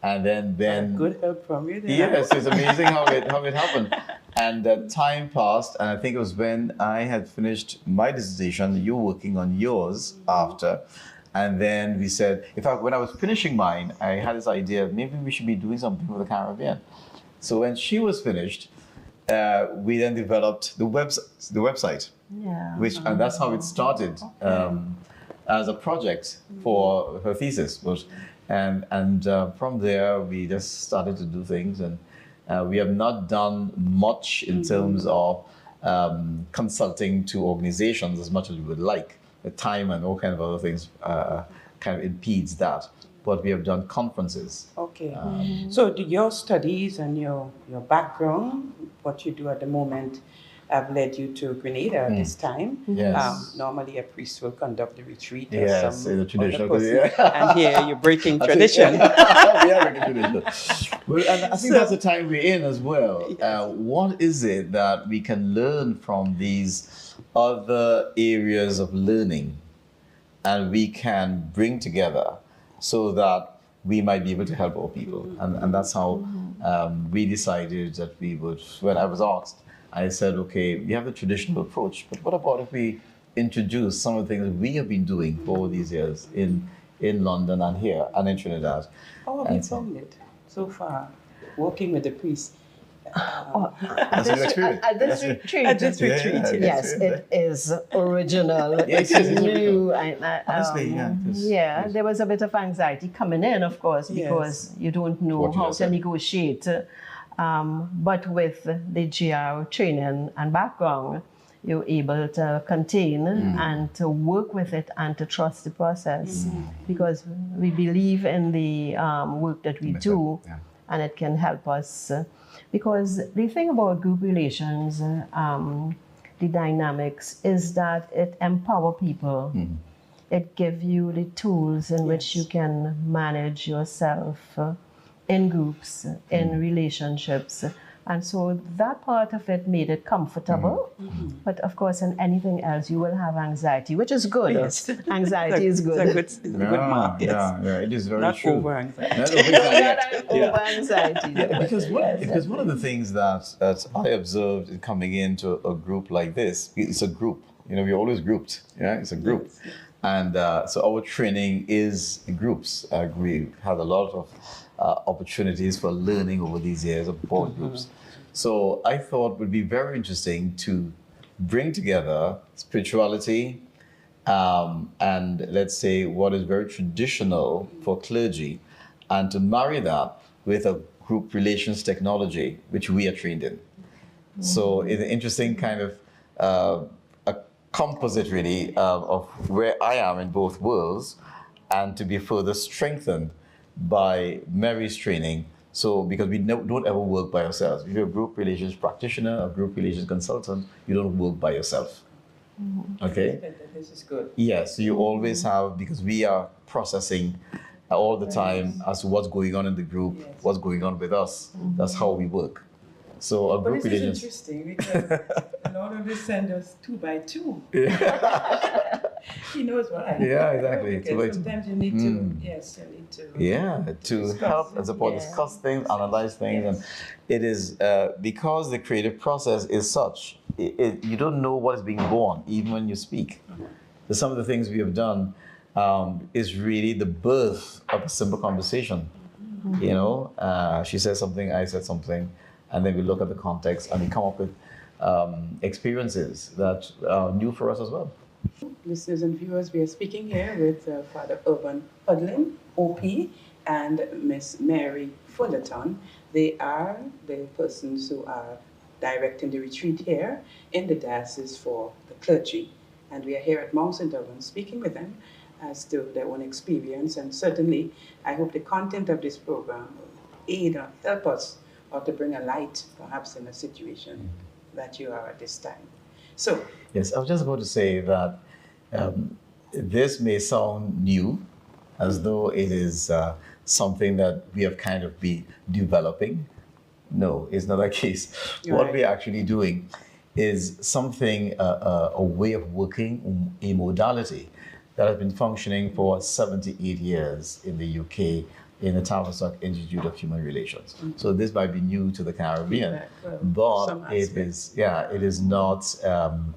And then good help from you there. Yes, it's amazing how it happened. And time passed, and I think it was when I had finished my dissertation, you were working on yours after. And then we said, in fact, when I was finishing mine, I had this idea, maybe we should be doing something for the Caribbean. So when she was finished, we then developed the website, Yeah. and that's how it started as a project for her thesis. And from there, we just started to do things, and we have not done much in terms of consulting to organizations as much as we would like. The time and all kind of other things kind of impedes that. But we have done conferences. Okay. So your studies and your background, what you do at the moment, have led you to Grenada at this time. Yes. Normally a priest will conduct the retreat. Or Yes, some in a traditional other person. And here you're breaking I think- tradition. we are breaking tradition. Well, and I think So- that's the time we're in as well. Yes. What is it that we can learn from these other areas of learning, and we can bring together so that we might be able to help our people? And that's how we decided that we would, when I was asked, I said, okay, we have the traditional approach, but what about if we introduce some of the things that we have been doing for all these years in London and here and in Trinidad? How have you found it so far, working with the priest? That's an experience. At this retreat. At this retreat, Yes, it is original. Yes, it's it's new. Honestly, yeah, it is. Yeah, there was a bit of anxiety coming in, of course, because you don't know What you how just to said. negotiate. But with the GR training and background, you're able to contain and to work with it and to trust the process, because we believe in the work that we do, and it can help us. Because the thing about group relations, the dynamics, is that it empower people. It gives you the tools in which you can manage yourself in groups, in relationships. And so that part of it made it comfortable. But of course, in anything else, you will have anxiety, which is good. Yes. Anxiety is good. It's a good mark, yes. Yeah, it is very Not true. over anxiety. Not over anxiety. Over anxiety. Yeah, because one of the things that I observed in coming into a group like this, it's a group. You know, we're always grouped. Yeah, it's a group. And so our training is in groups. We had a lot of opportunities for learning over these years of board groups. So I thought it would be very interesting to bring together spirituality and let's say what is very traditional for clergy, and to marry that with a group relations technology, which we are trained in. So it's an interesting kind of a composite really of where I am in both worlds, and to be further strengthened by Mary's training. So because we don't ever work by ourselves. If you're a group relations practitioner, a group relations consultant, you don't work by yourself. Okay? This is good. Yes, you always have, because we are processing all the time as to what's going on in the group, what's going on with us. That's how we work. So a But group this is relations. interesting because Lord of the send us 2 by 2. He knows why. Yeah, exactly. Because 2 by 2. sometimes you need to, yes, you need to. Yeah, to Discuss. help and support, discuss things, analyze things, and it is because the creative process is such. You don't know what is being born even when you speak. So some of the things we have done is really the birth of a simple conversation. You know, she says something, I said something, and then we look at the context and we come up with experiences that are new for us as well. Listeners and viewers, we are speaking here with Father Hudlin O.P. and Miss Mary Fullerton. They are the persons who are directing the retreat here in the diocese for the clergy. And we are here at Mount St. Albans speaking with them as to their own experience. And certainly, I hope the content of this program will aid or help us, or to bring a light perhaps in a situation that you are at this time. So, yes, I was just about to say that this may sound new, as though it is something that we have kind of been developing. No, it's not the case. What we're actually doing is something, a way of working, a modality that has been functioning for 78 years in the UK, in the Tavistock Institute of Human Relations. So this might be new to the Caribbean, some but it aspects. is not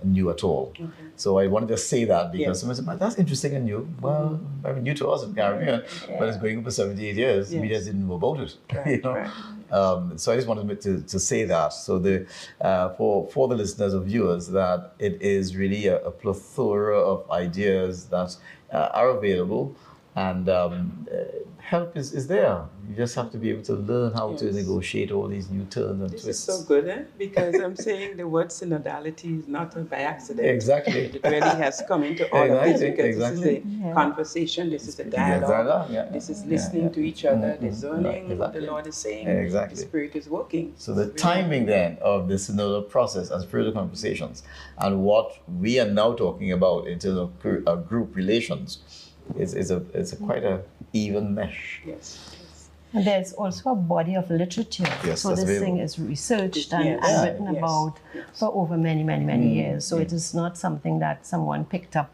new at all. So I wanted to say that because someone said, that's interesting and new. Well, I mean, new to us in the Caribbean, but it's going on for 78 years. We just didn't know about it. Right, right. So I just wanted to say that. So for the listeners or viewers, that it is really a plethora of ideas that are available, and help is there. You just have to be able to learn how to negotiate all these new turns and This twists. is so good, because I'm saying the word synodality is not by accident. Exactly. It really has come into all of this because this is a conversation, this is a dialogue, this is listening to each other, discerning what the Lord is saying. Exactly. The Spirit is working. So the timing then of the synodal process and spiritual conversations and what we are now talking about in terms of group relations is quite a even mesh. Yes. And there's also a body of literature. Yes, so this thing is researched and written about for over many, many, many years. So it is not something that someone picked up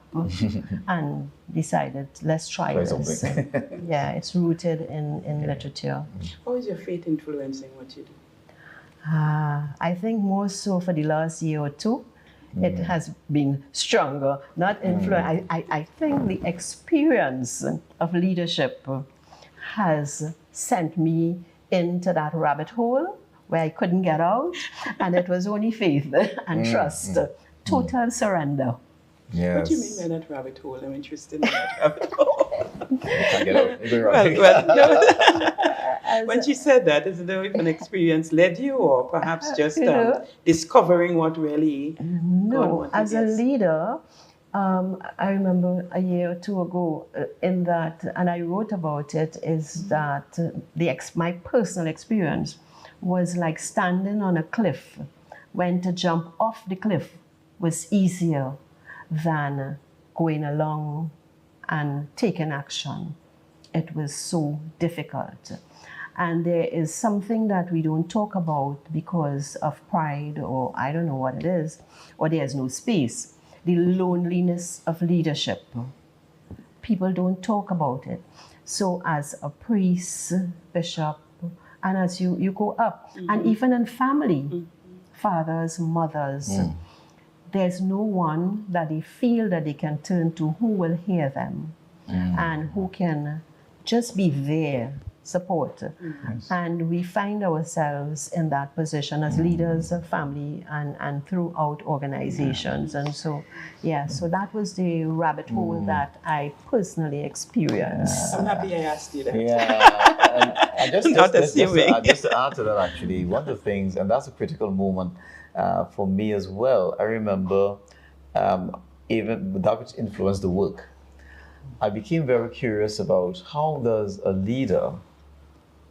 and decided, let's try this. It's rooted in literature. How is your faith influencing what you do? I think more so for the last year or two. It has been stronger, not influence. I think the experience of leadership has sent me into that rabbit hole where I couldn't get out, and it was only faith and trust, total surrender. Yes. What do you mean by that rabbit hole? I'm interested in that rabbit hole. Can't get out. When she said that, is there if an experience led you, or perhaps just discovering what really No, as a leader, I remember a year or two ago in that, and I wrote about it, is that my personal experience was like standing on a cliff, when to jump off the cliff was easier than going along and taking action. It was so difficult. And there is something that we don't talk about because of pride, or I don't know what it is, or there's no space. The loneliness of leadership. People don't talk about it. So as a priest, bishop, and as you go up, and even in family, fathers, mothers, there's no one that they feel that they can turn to who will hear them and who can just be there, support. And we find ourselves in that position as leaders of family and throughout organizations. And so, so that was the rabbit hole that I personally experienced. I'm happy I asked you that. And just to add to that, actually, one of the things, and that's a critical moment for me as well. I remember even that which influenced the work. I became very curious about how does a leader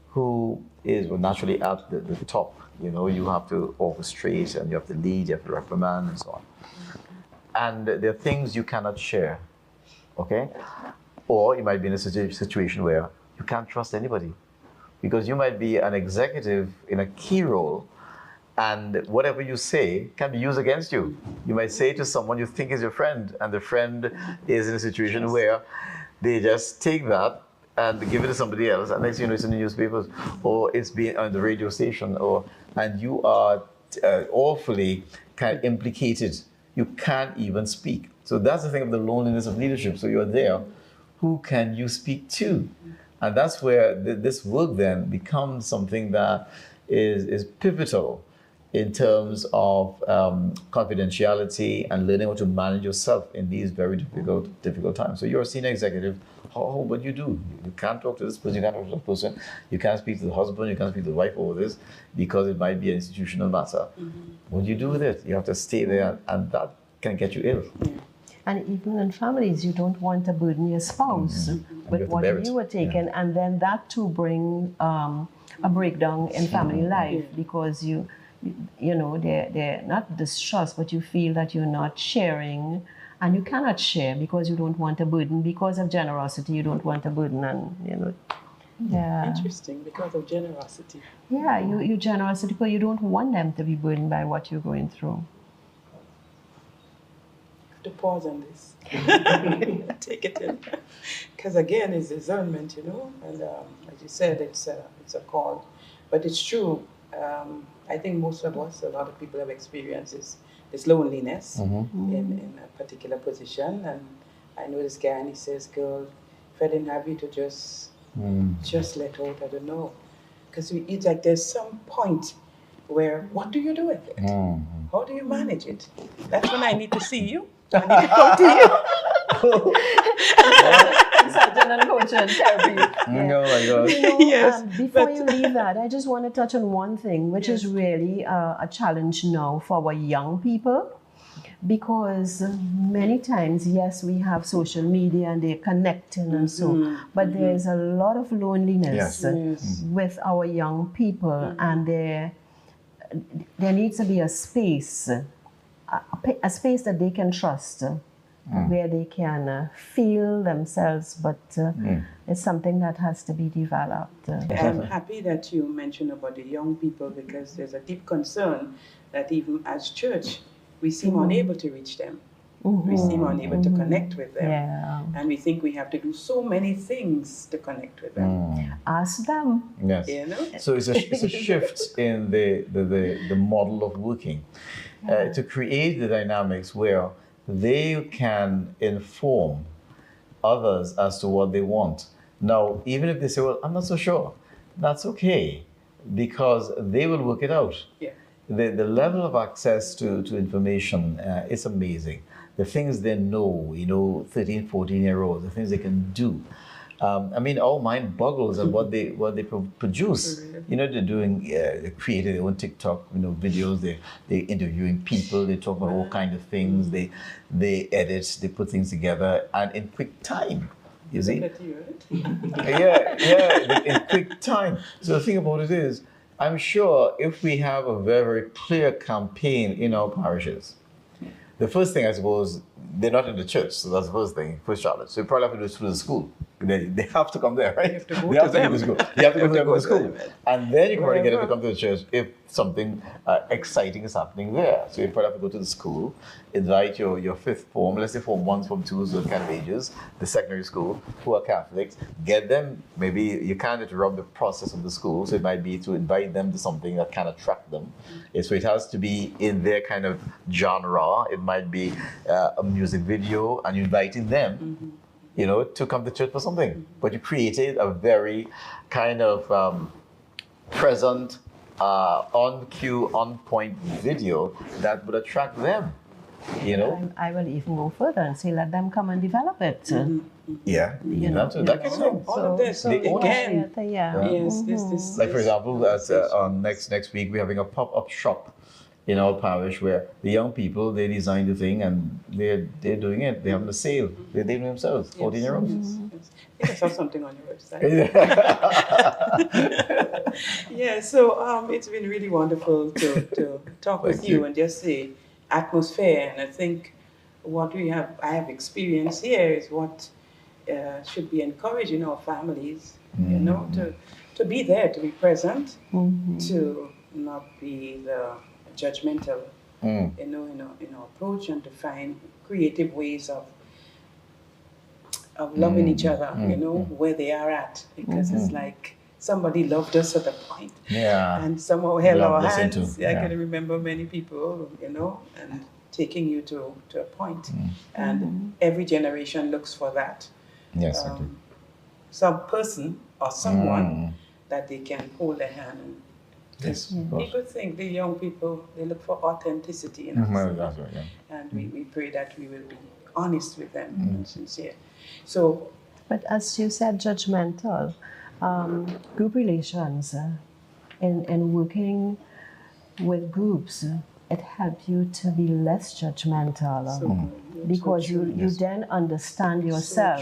who is naturally at the top, you have to orchestrate and you have to lead, you have to reprimand and so on. And there are things you cannot share, okay? Or you might be in a situation where you can't trust anybody because you might be an executive in a key role and whatever you say can be used against you. You might say to someone you think is your friend, and the friend is in a situation where they just take that and give it to somebody else, and next thing you know, it's in the newspapers, or it's being on the radio station, and you are awfully kind of implicated. You can't even speak. So that's the thing of the loneliness of leadership. So you're there. Who can you speak to? And that's where this work then becomes something that is pivotal in terms of confidentiality and learning how to manage yourself in these very difficult times. So you're a senior executive. What you do? You can't talk to this person, you can't talk to that person, you can't speak to the husband, you can't speak to the wife over this because it might be an institutional matter. What do you do with it? You have to stay there, and that can get you ill. And even in families, you don't want to burden your spouse with what you were taking, and then that too bring a breakdown in family life because they're not distrust, but you feel that you're not sharing, and you cannot share because you don't want a burden. Because of generosity, you don't want a burden, and Interesting, because of generosity. Yeah, you generosity because you don't want them to be burdened by what you're going through. have to pause on this. Take it in. Because again, it's discernment, you know, and as you said, it's a call. But it's true. I think most of us, a lot of people have experienced this loneliness in a particular position. And I know this guy, and he says, "Girl, if I didn't have you to just let out, I don't know." Because it's like there's some point where, what do you do with it? How do you manage it? That's when I need to see you. I need to come to you. Consultant and coach and therapy. Yeah. Oh my God. You know, Yes, before you leave that, I just want to touch on one thing, which is really a challenge now for our young people. Because many times, yes, we have social media and they're connecting and so, but there's a lot of loneliness with our young people, and there needs to be a space, a space that they can trust, where they can feel themselves, but it's something that has to be developed. I'm happy that you mentioned about the young people, because there's a deep concern that even as church, we seem unable to reach them. We seem unable to connect with them. Yeah. And we think we have to do so many things to connect with them. Ask them. Yes. You know? So it's a shift in the model of working to create the dynamics where they can inform others as to what they want. Now, even if they say, "Well, I'm not so sure," that's okay, because they will work it out. Yeah. The level of access to information is amazing. The things they know, 13, 14-year-olds, the things they can do. I mean, our mind boggles at what they produce. They're doing, they're creating their own TikTok, videos. They're interviewing people. They talk about all kinds of things. They edit. They put things together, and in quick time. You see? Yeah, in quick time. So the thing about it is, I'm sure if we have a very, very clear campaign in our parishes, the first thing, I suppose, they're not in the church, so that's the first thing, first Charlotte. So you probably have to do it through the school. They have to come there, right? You have to go to them. The school. You have to go to the school. them. And then you can probably get them to come to the church if something exciting is happening there. So you probably have to go to the school, invite your fifth form, let's say form 1s, form 2s, those kind of ages, the secondary school, who are Catholics, get them, maybe you can't interrupt the process of the school, so it might be to invite them to something that can attract them. So it has to be in their kind of genre. It might be a music video, and you're inviting them to come to church for something. But you created a very kind of present, on cue, on point video that would attract them. I will even go further and say, let them come and develop it. Yeah, that kind of thing. All of this, again. Yes, this. Like, for example, on next week, we're having a pop-up shop in our parish where the young people, they design the thing and they're doing it. They're having a sale. They're doing it themselves, 14-year-olds. I think I saw something on your website. Yeah, so it's been really wonderful to talk with you and just say atmosphere. And I think what I have experienced here is what should be encouraged in our families, to be there, to be present, to not be the judgmental, in our approach, and to find creative ways of loving each other, where they are at, because it's like somebody loved us at a point, and somehow held our hands. I can remember many people, and taking you to a point, and every generation looks for that. Yes, some person or someone that they can hold their hand and. Yes, people think, the young people, they look for authenticity in us. That's right, yeah. And we pray that we will be honest with them and sincere. So, but as you said, judgmental, group relations, in working with groups, it helps you to be less judgmental, because you then understand yourself,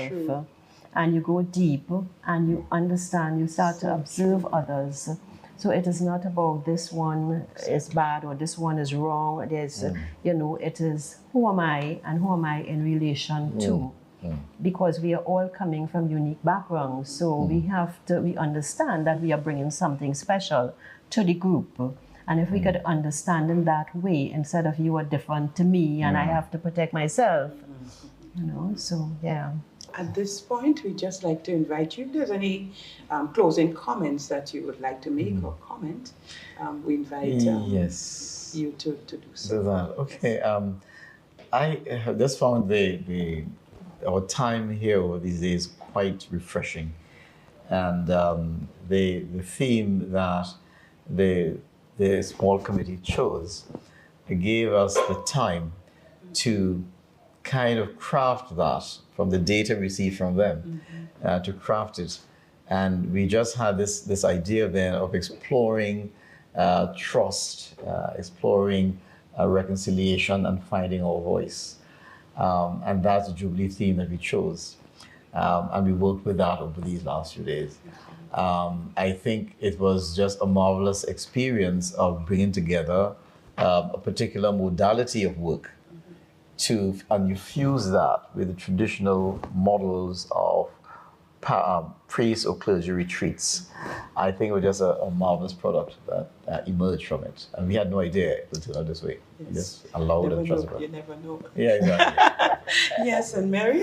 and you go deep, and you understand, you start to observe others. So it is not about this one is bad or this one is wrong. There's, it is who am I and who am I in relation to? Because we are all coming from unique backgrounds. So we understand that we are bringing something special to the group. And if we could understand in that way, instead of you are different to me and I have to protect myself, so yeah. At this point, we'd just like to invite you, if there's any closing comments that you would like to make or comment, we invite yes. you to do so. Do that. Okay. I have just found our time here over these days quite refreshing, and the theme that the small committee chose gave us the time to kind of craft that from the data we see from them, to craft it. And we just had this idea then of exploring trust, exploring reconciliation, and finding our voice. And that's the Jubilee theme that we chose. And we worked with that over these last few days. I think it was just a marvelous experience of bringing together a particular modality of work and you fuse that with the traditional models of priest or clergy retreats. I think it was just a marvelous product that emerged from it. And we had no idea it would turn out this way. Yes. We just allowed and trusted. You never know. Yeah, exactly. Yes, and Mary?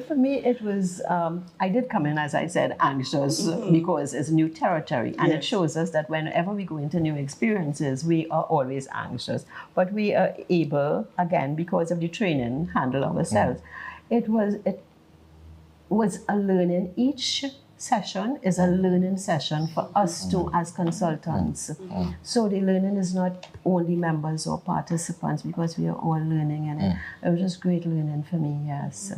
For me, it was, I did come in, as I said, anxious because it's new territory. And it shows us that whenever we go into new experiences, we are always anxious. But we are able, again, because of the training, handle ourselves. It was a learning. Each session is a learning session for us too as consultants. So the learning is not only members or participants, because we are all learning, and it was just great learning for me, yes.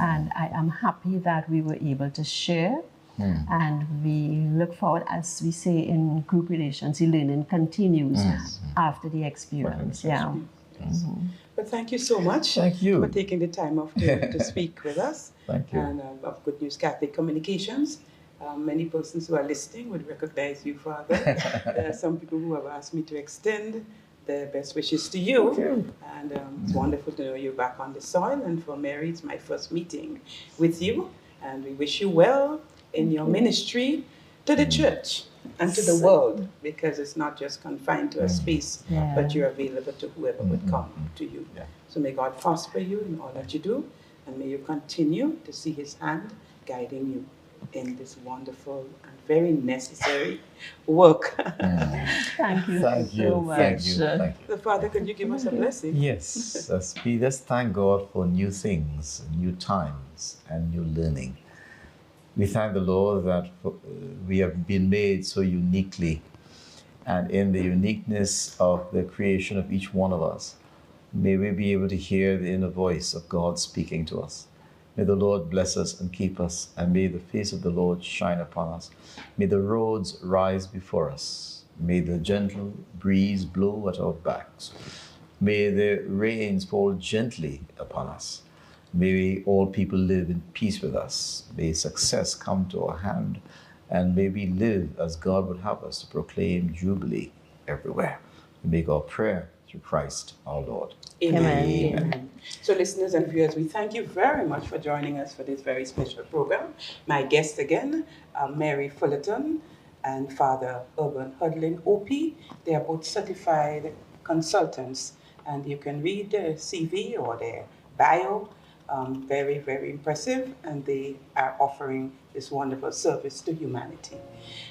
And I am happy that we were able to share, and we look forward, as we say in group relations, the learning continues after the experience. Yeah. But thank you so much for taking the time off to speak with us. Thank you. And of Good News Catholic Communications. Many persons who are listening would recognize you, Father. There are some people who have asked me to extend their best wishes to you. Thank you. And it's wonderful to know you're back on the soil. And for Mary, it's my first meeting with you. And we wish you well in your ministry to the church and to the world, because it's not just confined to a space, but you're available to whoever would come to you. Yeah. So may God prosper you in all that you do, and may you continue to see His hand guiding you in this wonderful and very necessary work. Thank you so much. Thank you. So, Father, could you give us a blessing? Yes, we just thank God for new things, new times, and new learning. We thank the Lord that we have been made so uniquely, and in the uniqueness of the creation of each one of us, may we be able to hear the inner voice of God speaking to us. May the Lord bless us and keep us, and may the face of the Lord shine upon us. May the roads rise before us. May the gentle breeze blow at our backs. May the rains fall gently upon us. May all people live in peace with us. May success come to our hand, and may we live as God would have us to proclaim Jubilee everywhere. We make our prayer through Christ our Lord. Amen. Amen. So listeners and viewers, we thank you very much for joining us for this very special program. My guests again are Mary Fullerton and Father Hudlin O.P. They are both certified consultants, and you can read their CV or their bio. Very, very impressive, and they are offering this wonderful service to humanity.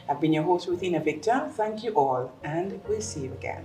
I've been your host, Ruthina Victor. Thank you all, and we'll see you again.